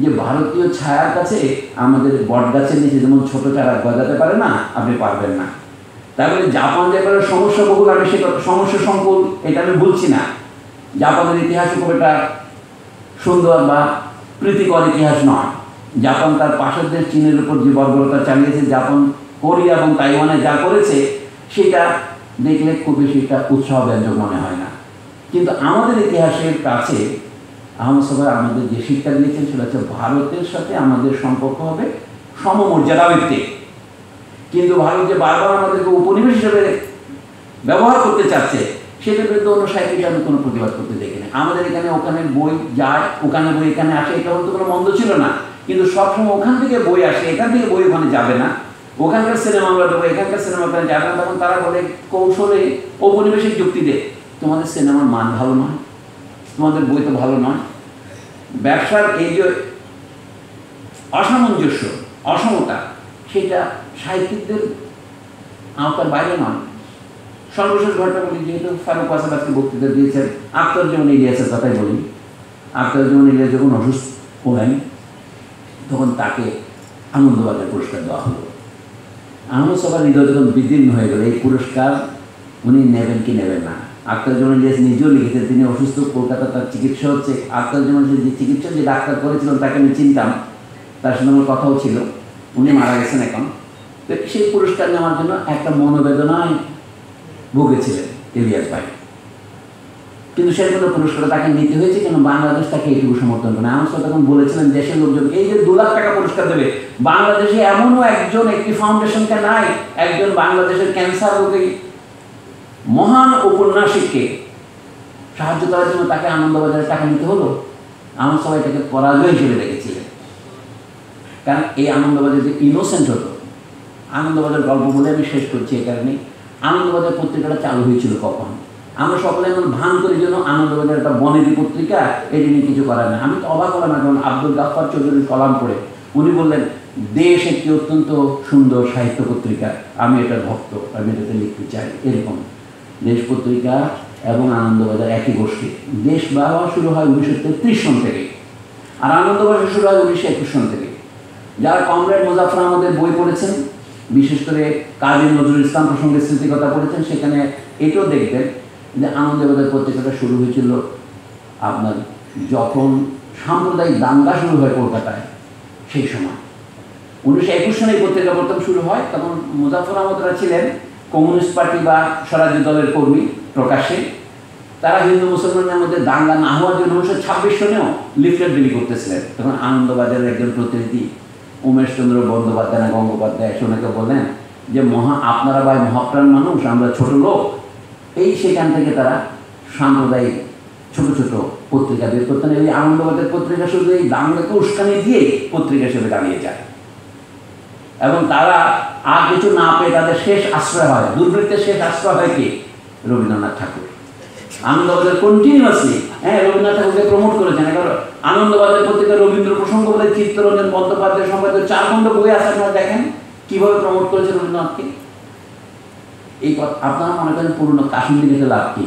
যে ভারতীয় ছায়ার কাছে আমাদের বট গাছের নিচে যেমন ছোট চারা গজাতে পারে না, আপনি পারবেন না। তারপরে জাপান যে সমস্যা বহুল, আমি সে সমস্যা সংকুল, এটা আমি বলছি না। জাপানের ইতিহাস খুব একটা সুন্দর বা প্রীতিকর ইতিহাস নয়। জাপান তার পাশের দেশ চীনের উপর যে বর্বরতা চালিয়েছে, জাপান কোরিয়া এবং তাইওয়ানে যা করেছে, সেটা দেখলে খুব বেশি একটা উৎসাহব্যঞ্জক মনে হয় না। কিন্তু আমাদের ইতিহাসের কাছে আহমদ ছফা আমাদের যে শিক্ষা দিয়েছেন, সেটা হচ্ছে ভারতের সাথে আমাদের সম্পর্ক হবে সমমর্যাদা ভিত্তিক। কিন্তু ভারত যে বারবার আমাদেরকে উপনিবেশ হিসেবে ব্যবহার করতে চাচ্ছে, সেটার বিরুদ্ধে অন্য সাহিত্যিক আমি কোনো প্রতিবাদ করতে দেখি না। আমাদের এখানে ওখানে বই যায়, ওখানে বই এখানে আসে, এটা হয়তো কোনো মন্দ ছিল না। কিন্তু সবসময় ওখান থেকে বই আসে, এখান থেকে বই ওখানে যাবে না, ওখানকার সিনেমা আমরা দেবো, এখানকার সিনেমা ওখানে যাবে না। তখন তারা বলে কৌশলে ঔপনিবেশিক যুক্তি দেয়, তোমাদের সিনেমার মান ভালো নয়, তোমাদের বই তো ভালো নয়। ব্যবসার এই যে অসামঞ্জস্য, অসমতা, সেটা সাহিত্যিকদের আওতার বাইরে নয়। সর্বশেষ ঘটনা বলি, যেহেতু ফারুক আসাদ আজকে বক্তৃতা দিয়েছেন, আখতারুজ্জামান ইলিয়াসের কথাই বলি। আখতারুজ্জামান ইলিয়াস যখন অসুস্থ হলেন, তখন তাকে আনন্দবাজার পুরস্কার দেওয়া হলো। আহমদ ছফার হৃদয় যখন বিদীর্ণ হয়ে গেল, এই পুরস্কার উনি নেবেন কি নেবেন না। আখতারুজ্জামান ইলিয়াস নিজেও লিখেছেন, তিনি অসুস্থ, কলকাতা তার চিকিৎসা হচ্ছে। আখতারুজ্জামান যে চিকিৎসা যে ডাক্তার করেছিলেন, তাকে আমি চিনতাম, তার সঙ্গে আমার কথাও ছিল। উনি মারা গেছেন এখন। তো সেই পুরস্কার নেওয়ার জন্য একটা মনোবেদনায় ভুগেছিলেন ইলিয়াস ভাই। কিন্তু সেই জন্য পুরস্কার তাকে নিতে হয়েছে, কেন বাংলাদেশ তাকে এইটুকু সমর্থন করে। আহমদ ছফা তখন বলেছিলেন, দেশের লোকজন এই যে 2 লাখ টাকা পুরস্কার দেবে, বাংলাদেশে এমনও একজন একটি ফাউন্ডেশনকে নাই, একজন বাংলাদেশের ক্যান্সার রোগী মহান ঔপন্যাসিককে সাহায্য করার জন্য তাকে আনন্দবাজারে টাকা নিতে হলো। আহমদ ছফা এটাকে পরাজয় হিসেবে দেখেছিলেন। কারণ এই আনন্দবাজার যে ইনোসেন্ট হতো, আনন্দবাজার গল্প বলে আমি শেষ করছি এই কারণে, আনন্দবাজার পত্রিকাটা চালু হয়েছিল কখন? আমরা সকলে এমন ভান করি জন্য আনন্দবাজার একটা বনেদি পত্রিকা, এটি নিয়ে কিছু করার না। আমি তো অবাক হলাম এখন আব্দুল গাফফার চৌধুরীর কলাম পড়ে। উনি বললেন দেশ একটি অত্যন্ত সুন্দর সাহিত্য পত্রিকা, আমি এটার ভক্ত, আমি এটাতে লিখতে চাই। এরকম দেশ পত্রিকা এবং আনন্দবাজার একই গোষ্ঠী। দেশ বাবা শুরু হয় 1933 সন থেকে, আর আনন্দবাজার শুরু হয় 1921 সন থেকে। যারা কমরেড মুজাফফর আহমদের বই পড়েছেন, বিশেষ করে কাজী নজরুল ইসলাম প্রসঙ্গে স্মৃতিকথা পড়েছেন, সেখানে এটাও দেখবেন যে আনন্দবাজার পত্রিকাটা শুরু হয়েছিল আপনার যখন সাম্প্রদায়িক দাঙ্গা শুরু হয় কলকাতায়, সেই সময় 1921 সনে এই পত্রিকা প্রথম শুরু হয়। তখন মুজাফফর আহমদরা ছিলেন কমিউনিস্ট পার্টি বা স্বরাজ্য দলের কর্মী প্রকাশ্যে। তারা হিন্দু মুসলমানের মধ্যে দাঙ্গা না হওয়ার জন্য 1926 সনেও লিফলেট বিলি করতেছিলেন। তখন আনন্দবাজারের একজন প্রতিনিধি উমেশচন্দ্র বন্দ্যোপাধ্যায় না গঙ্গোপাধ্যায় ওনাকে বললেন যে আপনারা ভাই মহাপ্রাণ মানুষ, আমরা ছোট লোক। এই সেখান থেকে তারা সাম্প্রদায়িক ছোট ছোট পত্রিকা বের করতেন। এই আনন্দবাজার পত্রিকা শুধু এই দাঙ্গাকে উস্কানি দিয়ে পত্রিকা হিসেবে দাঁড়িয়ে যায়, এবং তারা আর কিছু না পেয়ে তাদের শেষ আশ্রয় হয়, দুর্বৃত্তের শেষ আশ্রয় হয় কি? রবীন্দ্রনাথ ঠাকুর। আনন্দবাজার কন্টিনিউয়াসলি রবীন্দ্রনাথ ঠাকুরকে প্রমোট করেছেন। এখন আনন্দবাজার পত্রিকা রবীন্দ্র প্রসঙ্গ বলে চিত্তরঞ্জন বন্দ্যোপাধ্যায় সম্পাদিত 4 খণ্ড বই আছে, আপনারা দেখেন কিভাবে প্রমোট করেছে রবীন্দ্রনাথকে। এই কথা আপনারা মনে করেন পুরনো কাশ্মীর লিখে লাভ কি?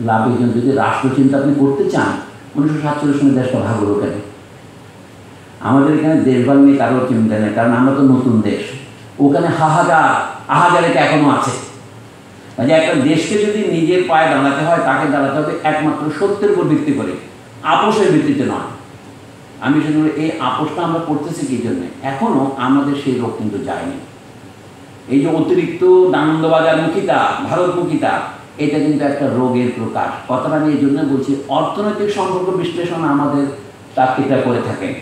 লাভ এই জন্য, যদি রাষ্ট্রচিন্তা আপনি করতে চান 1947 সনে দেশটা ভাগ হলো কেন? আমাদের এখানে দেশভাগ নিয়ে কারোর চিন্তা নেই, কারণ আমরা তো নতুন দেশ। ওখানে হাহাকার আহাজারিটা এখনো আছে। যে একটা দেশকে যদি নিজের পায়ে দাঁড়াতে হয়, তাকে দাঁড়াতে হবে একমাত্র সত্যের উপর ভিত্তি করে, আপোষের ভিত্তিতে নয়। আমি সেজন্য এই আপোষটা আমরা করতেছি কি জন্যে? এখনো আমাদের সেই রোগ কিন্তু যায়নি। এই যে অতিরিক্ত আনন্দবাজার মুখিতা, ভারতমুখিতা, এটা কিন্তু একটা রোগের প্রকাশ। কথাটা আমি এই জন্য বলছি, অর্থনৈতিক সম্পর্ক বিশ্লেষণ আমাদের তাত্ত্বিকরা করে থাকেন,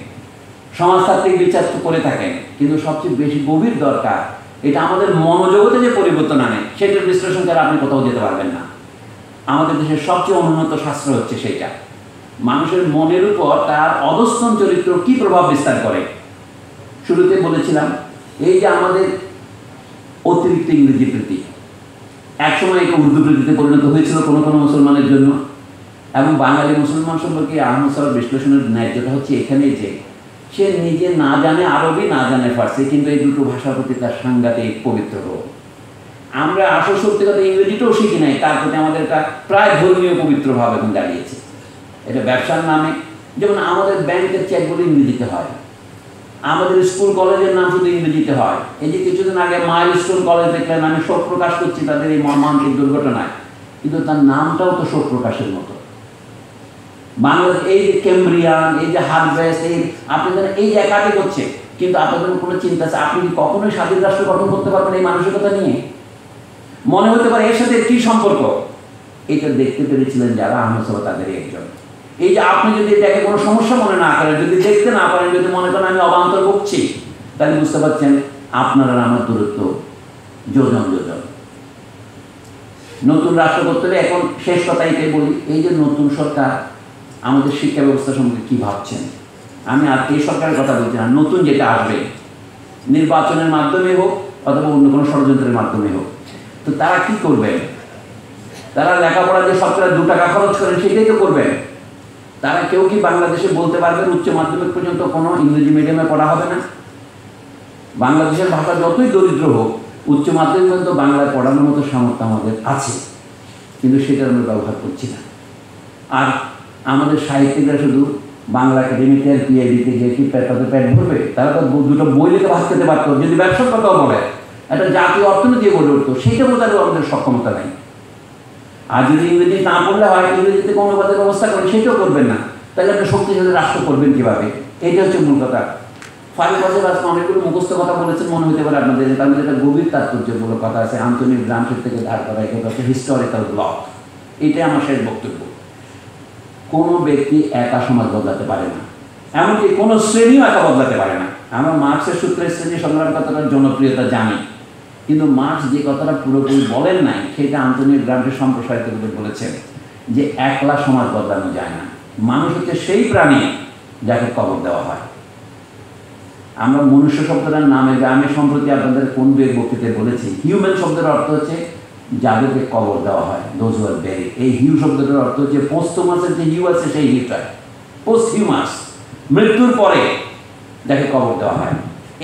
সমাজতাত্ত্বিক বিচার করে থাকেন, কিন্তু সবচেয়ে বেশি গভীর দরকার এটা আমাদের মনোজগতে যে পরিবর্তন আনে, সেটার বিশ্লেষণ করে আপনি কোথাও যেতে পারবেন না। আমাদের দেশের সবচেয়ে অনুন্নত শাস্ত্র হচ্ছে সেইটা, মানুষের মনের উপর তার অধস্তন চরিত্র কি প্রভাব বিস্তার করে। শুরুতে বলেছিলাম এই যে আমাদের অতিরিক্ত ইংরেজি প্রীতি, একসময় এটা উর্দু প্রীতিতে পরিণত হয়েছিল কোনো কোনো মুসলমানের জন্য। এবং বাঙালি মুসলমান সম্পর্কে আহমদ সাহেব বিশ্লেষণের ন্যায্যতা হচ্ছে এখানে যে সে নিজে না জানে আরবি, না জানে ফার্সি, কিন্তু এই দুটো ভাষার প্রতি তার সাংঘাতিক পবিত্র রোগ। আমরা আসল সত্যি কথা ইংরেজিটাও শিখি নাই, তার প্রতি আমাদের একটা প্রায় ধর্মীয় পবিত্র ভাব এখন দাঁড়িয়েছে। এটা ব্যবসার নামে, যেমন আমাদের ব্যাংকের চেকগুলো ইংরেজিতে হয়, আমাদের স্কুল কলেজের নাম শুধু ইংরেজিতে হয়। এই যে কিছুদিন আগে মাইল স্কুল কলেজ দেখলেন, আমি শোক প্রকাশ করছি তাদের এই মর্মান্তিক দুর্ঘটনায়, কিন্তু তার নামটাও তো শোক প্রকাশের মতো। বাংলাদেশ এই যে ক্যামব্রিয়ান, এই যে হারভেস্ট, এই আপনি জানেন এই যে একাধিক হচ্ছে, কিন্তু আপনাদের কোনো চিন্তা আছে আপনি কি কখনোই স্বাধীন রাষ্ট্র গঠন করতে পারবেন এই মানসিকতা নিয়ে? মনে হতে পারে এর সাথে কি সম্পর্ক। এটা দেখতে পেরেছিলেন যারা আহমদ সাহেব তাদেরই একজন। এই যে আপনি যদি এটাকে কোনো সমস্যা মনে না করেন, যদি দেখতে না পারেন, যদি মনে করেন আমি অবান্তর বকছি, তাহলে বুঝতে পারছেন আপনার আর আমার দূরত্ব যোজন যোজন। নতুন রাষ্ট্র করতে হলে এখন শেষ কথা এটাই বলি, এই যে নতুন সরকার আমাদের শিক্ষা ব্যবস্থা সম্পর্কে কী ভাবছেন। আমি আর এই সরকারের কথা বলছি না, নতুন যেটা আসবে নির্বাচনের মাধ্যমে হোক অথবা অন্য কোনো ষড়যন্ত্রের মাধ্যমে হোক, তো তারা কি করবেন? তারা লেখাপড়া যে সরকার 2 টাকা খরচ করেন সেটাই তো করবেন। তারা কেউ কি বাংলাদেশে বলতে পারবেন উচ্চ মাধ্যমিক পর্যন্ত কোনো ইংরেজি মিডিয়ামে পড়া হবে না? বাংলাদেশের ভাষা যতই দরিদ্র হোক, উচ্চ মাধ্যমিক পর্যন্ত বাংলায় পড়ানোর মতো সামর্থ্য আমাদের আছে, কিন্তু সেটা আমরা ব্যবহার করছি না। আর আমাদের সাহিত্যিকরা শুধু বাংলা একাডেমিতে আর পিআইডিতে গিয়ে কি তাদের পেট ভরবে? তারা তো 2টো বই লিখে ভাত খেতে পারতো, যদি ব্যবসার কথাও বলে, একটা জাতীয় অর্থনীতি গড়ে উঠতো, সেইটা বোঝারও আমাদের সক্ষমতা নেই। আর যদি ইংরেজি না পড়লে হয়, ইংরেজিতে কোনো অনুবাদের ব্যবস্থা করেন, সেটাও করবেন না, তাহলে আপনি শক্তিশালী রাষ্ট্র করবেন কীভাবে? এইটা হচ্ছে মূল কথা। ফারুক আজম আজকে অনেকগুলো মুখস্থ কথা বলেছেন, মনে হতে পারে আপনাদের, তার মধ্যে একটা গভীর তাৎপর্যপূর্ণ কথা আছে। আন্তনি গ্রামসের থেকে ধার করা এটা হচ্ছে হিস্টোরিক্যাল ব্লক। এটাই আমার শেষ বক্তব্য। কোনো ব্যক্তি একা সমাজ বদলাতে পারে না, এমনকি কোনো শ্রেণীও একা বদলাতে পারে না। আমরা মার্ক্সের সূত্রে শ্রেণী সংগ্রাম কথাটার জনপ্রিয়তা জানি, কিন্তু মার্ক্স যে কথাটা পুরোপুরি বলেন নাই, সেটা আন্তনি গ্রামকে সম্প্রসারিত করে বলেছেন যে একলা সমাজ বদলানো যায় না। মানুষ হচ্ছে সেই প্রাণী যাকে কবর দেওয়া হয়। আমরা মনুষ্য শব্দটার নামে আমি সম্প্রতি আপনাদের কোন দু এক বক্তৃতায় বলেছি, হিউম্যান শব্দের অর্থ হচ্ছে যাদেরকে কবর দেওয়া হয়, দোজ হু আর ব্যারিড। এই হিউ শব্দটার অর্থ হচ্ছে পোস্টমাসের যে হিউ আছে সেই হিউটা, পোস্ট হিউমাস, মৃত্যুর পরে যাকে কবর দেওয়া হয়।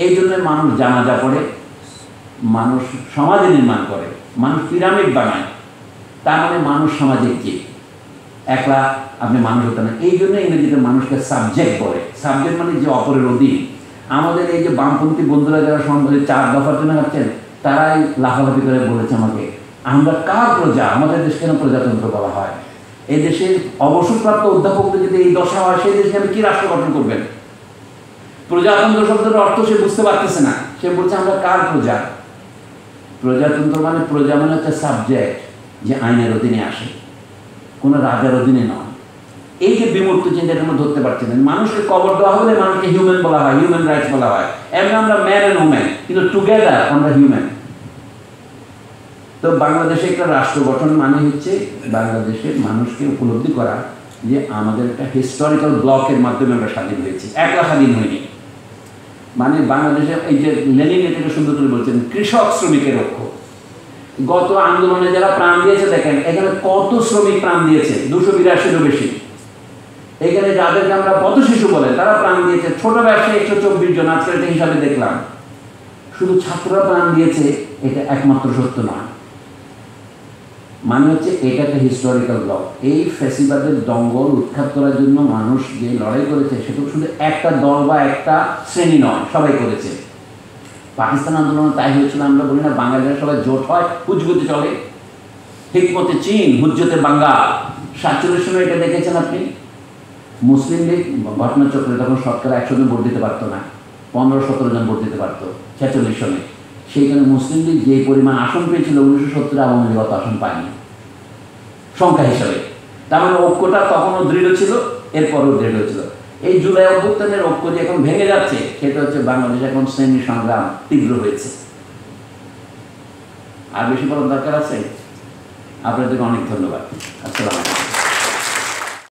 এই জন্য মানুষ জানাজা পড়ে, মানুষ সমাজে নির্মাণ করে, মানুষ পিরামিড বানায়। তার মানে মানুষ সামাজিক জীব, একলা আপনি মানুষ হতে না। এই জন্য ইংরেজিতে মানুষকে সাবজেক্ট বলে। সাবজেক্ট মানে যে অপরের অধীন। আমাদের এই যে বামপন্থী বন্ধুরা যারা সম্বন্ধে 4 দফার জন্য ভাবছেন, তারাই লাফালাফি করে বলেছে আমাকে, আমরা কার প্রজা, আমাদের দেশ কেন প্রজাতন্ত্র বলা হয়? এই দেশের অবসরপ্রাপ্ত অধ্যাপকদের যদি এই দশা হয়, সেই দেশে আমি কি রাষ্ট্র গঠন করবেন? প্রজাতন্ত্র শব্দের অর্থ সে বুঝতে পারতেছে না। সে বলছে আমরা কার প্রজা? প্রজাতন্ত্র মানে, প্রজা মানে হচ্ছে সাবজেক্ট, যে আইনের অধীনে আসে, কোনো রাজার অধীনে নয়। এই যে বিমূর্ত চিন্তাটা আমরা ধরতে পারছি না। মানুষকে কবর দেওয়া হলে মানুষকে হিউম্যান বলা হয়, হিউম্যান রাইটস বলা হয়। এমন আমরা ম্যান অ্যান্ড ওম্যান, কিন্তু টুগেদার আমরা হিউম্যান। তো বাংলাদেশে একটা রাষ্ট্র গঠন মানে হচ্ছে বাংলাদেশের মানুষকে উপলব্ধি করা যে আমাদের একটা হিস্টোরিক্যাল ব্লকের মাধ্যমে আমরা স্বাধীন হয়েছি, একলা স্বাধীন হয়নি। মানে বাংলাদেশে এই যে লেনিন এটাকে সুন্দর করে বলছেন, কৃষক শ্রমিকের ঐক্য। গত আন্দোলনে যারা প্রাণ দিয়েছে দেখেন, এখানে কত শ্রমিক প্রাণ দিয়েছে, 282-এরও বেশি। এখানে যাদেরকে আমরা পথ শিশু বলে তারা প্রাণ দিয়েছে, ছোট ব্যবসায়ী 124 জন, আজকের একটা হিসাবে দেখলাম। শুধু ছাত্ররা প্রাণ দিয়েছে এটা একমাত্র সত্য নয়। মানে হচ্ছে এটা একটা হিস্টোরিক্যাল ব্লক। এই ফ্যাসিবাদের দঙ্গল উৎখাত করার জন্য মানুষ যে লড়াই করেছে, সেটা শুধু একটা দল বা একটা শ্রেণী নয়, সবাই করেছে। পাকিস্তান আন্দোলনে তাই হয়েছিল। আমরা বলি না বাঙালিরা সবাই জোট হয়, হুজগুতে চলে, হিকমতে চীন, হুজ্জতে বাঙ্গাল। 47 সময় এটা দেখেছেন আপনি। মুসলিম লীগ ঘটনাচক্রে তখন শতকরা 100 জন ভোট দিতে পারতো না, 15-17 জন ভোট দিতে পারতো 46 সনে। সেইখানে মুসলিম লীগ যে পরিমাণ আসন পেয়েছিল, 1970 আওয়ামী লীগ অত আসন পায়নি সংখ্যা হিসাবে। তার মানে ঐক্যটা তখনও দৃঢ় ছিল, এরপরও দৃঢ় ছিল। এই জুলাই অভ্যুত্থানের ঐক্য যে এখন ভেঙে যাচ্ছে, সেটা হচ্ছে বাংলাদেশ এখন শ্রেণী সংগ্রাম তীব্র হয়েছে। আর বেশি বলার দরকার আছে? আপনাদেরকে অনেক ধন্যবাদ। আসসালামু আলাইকুম।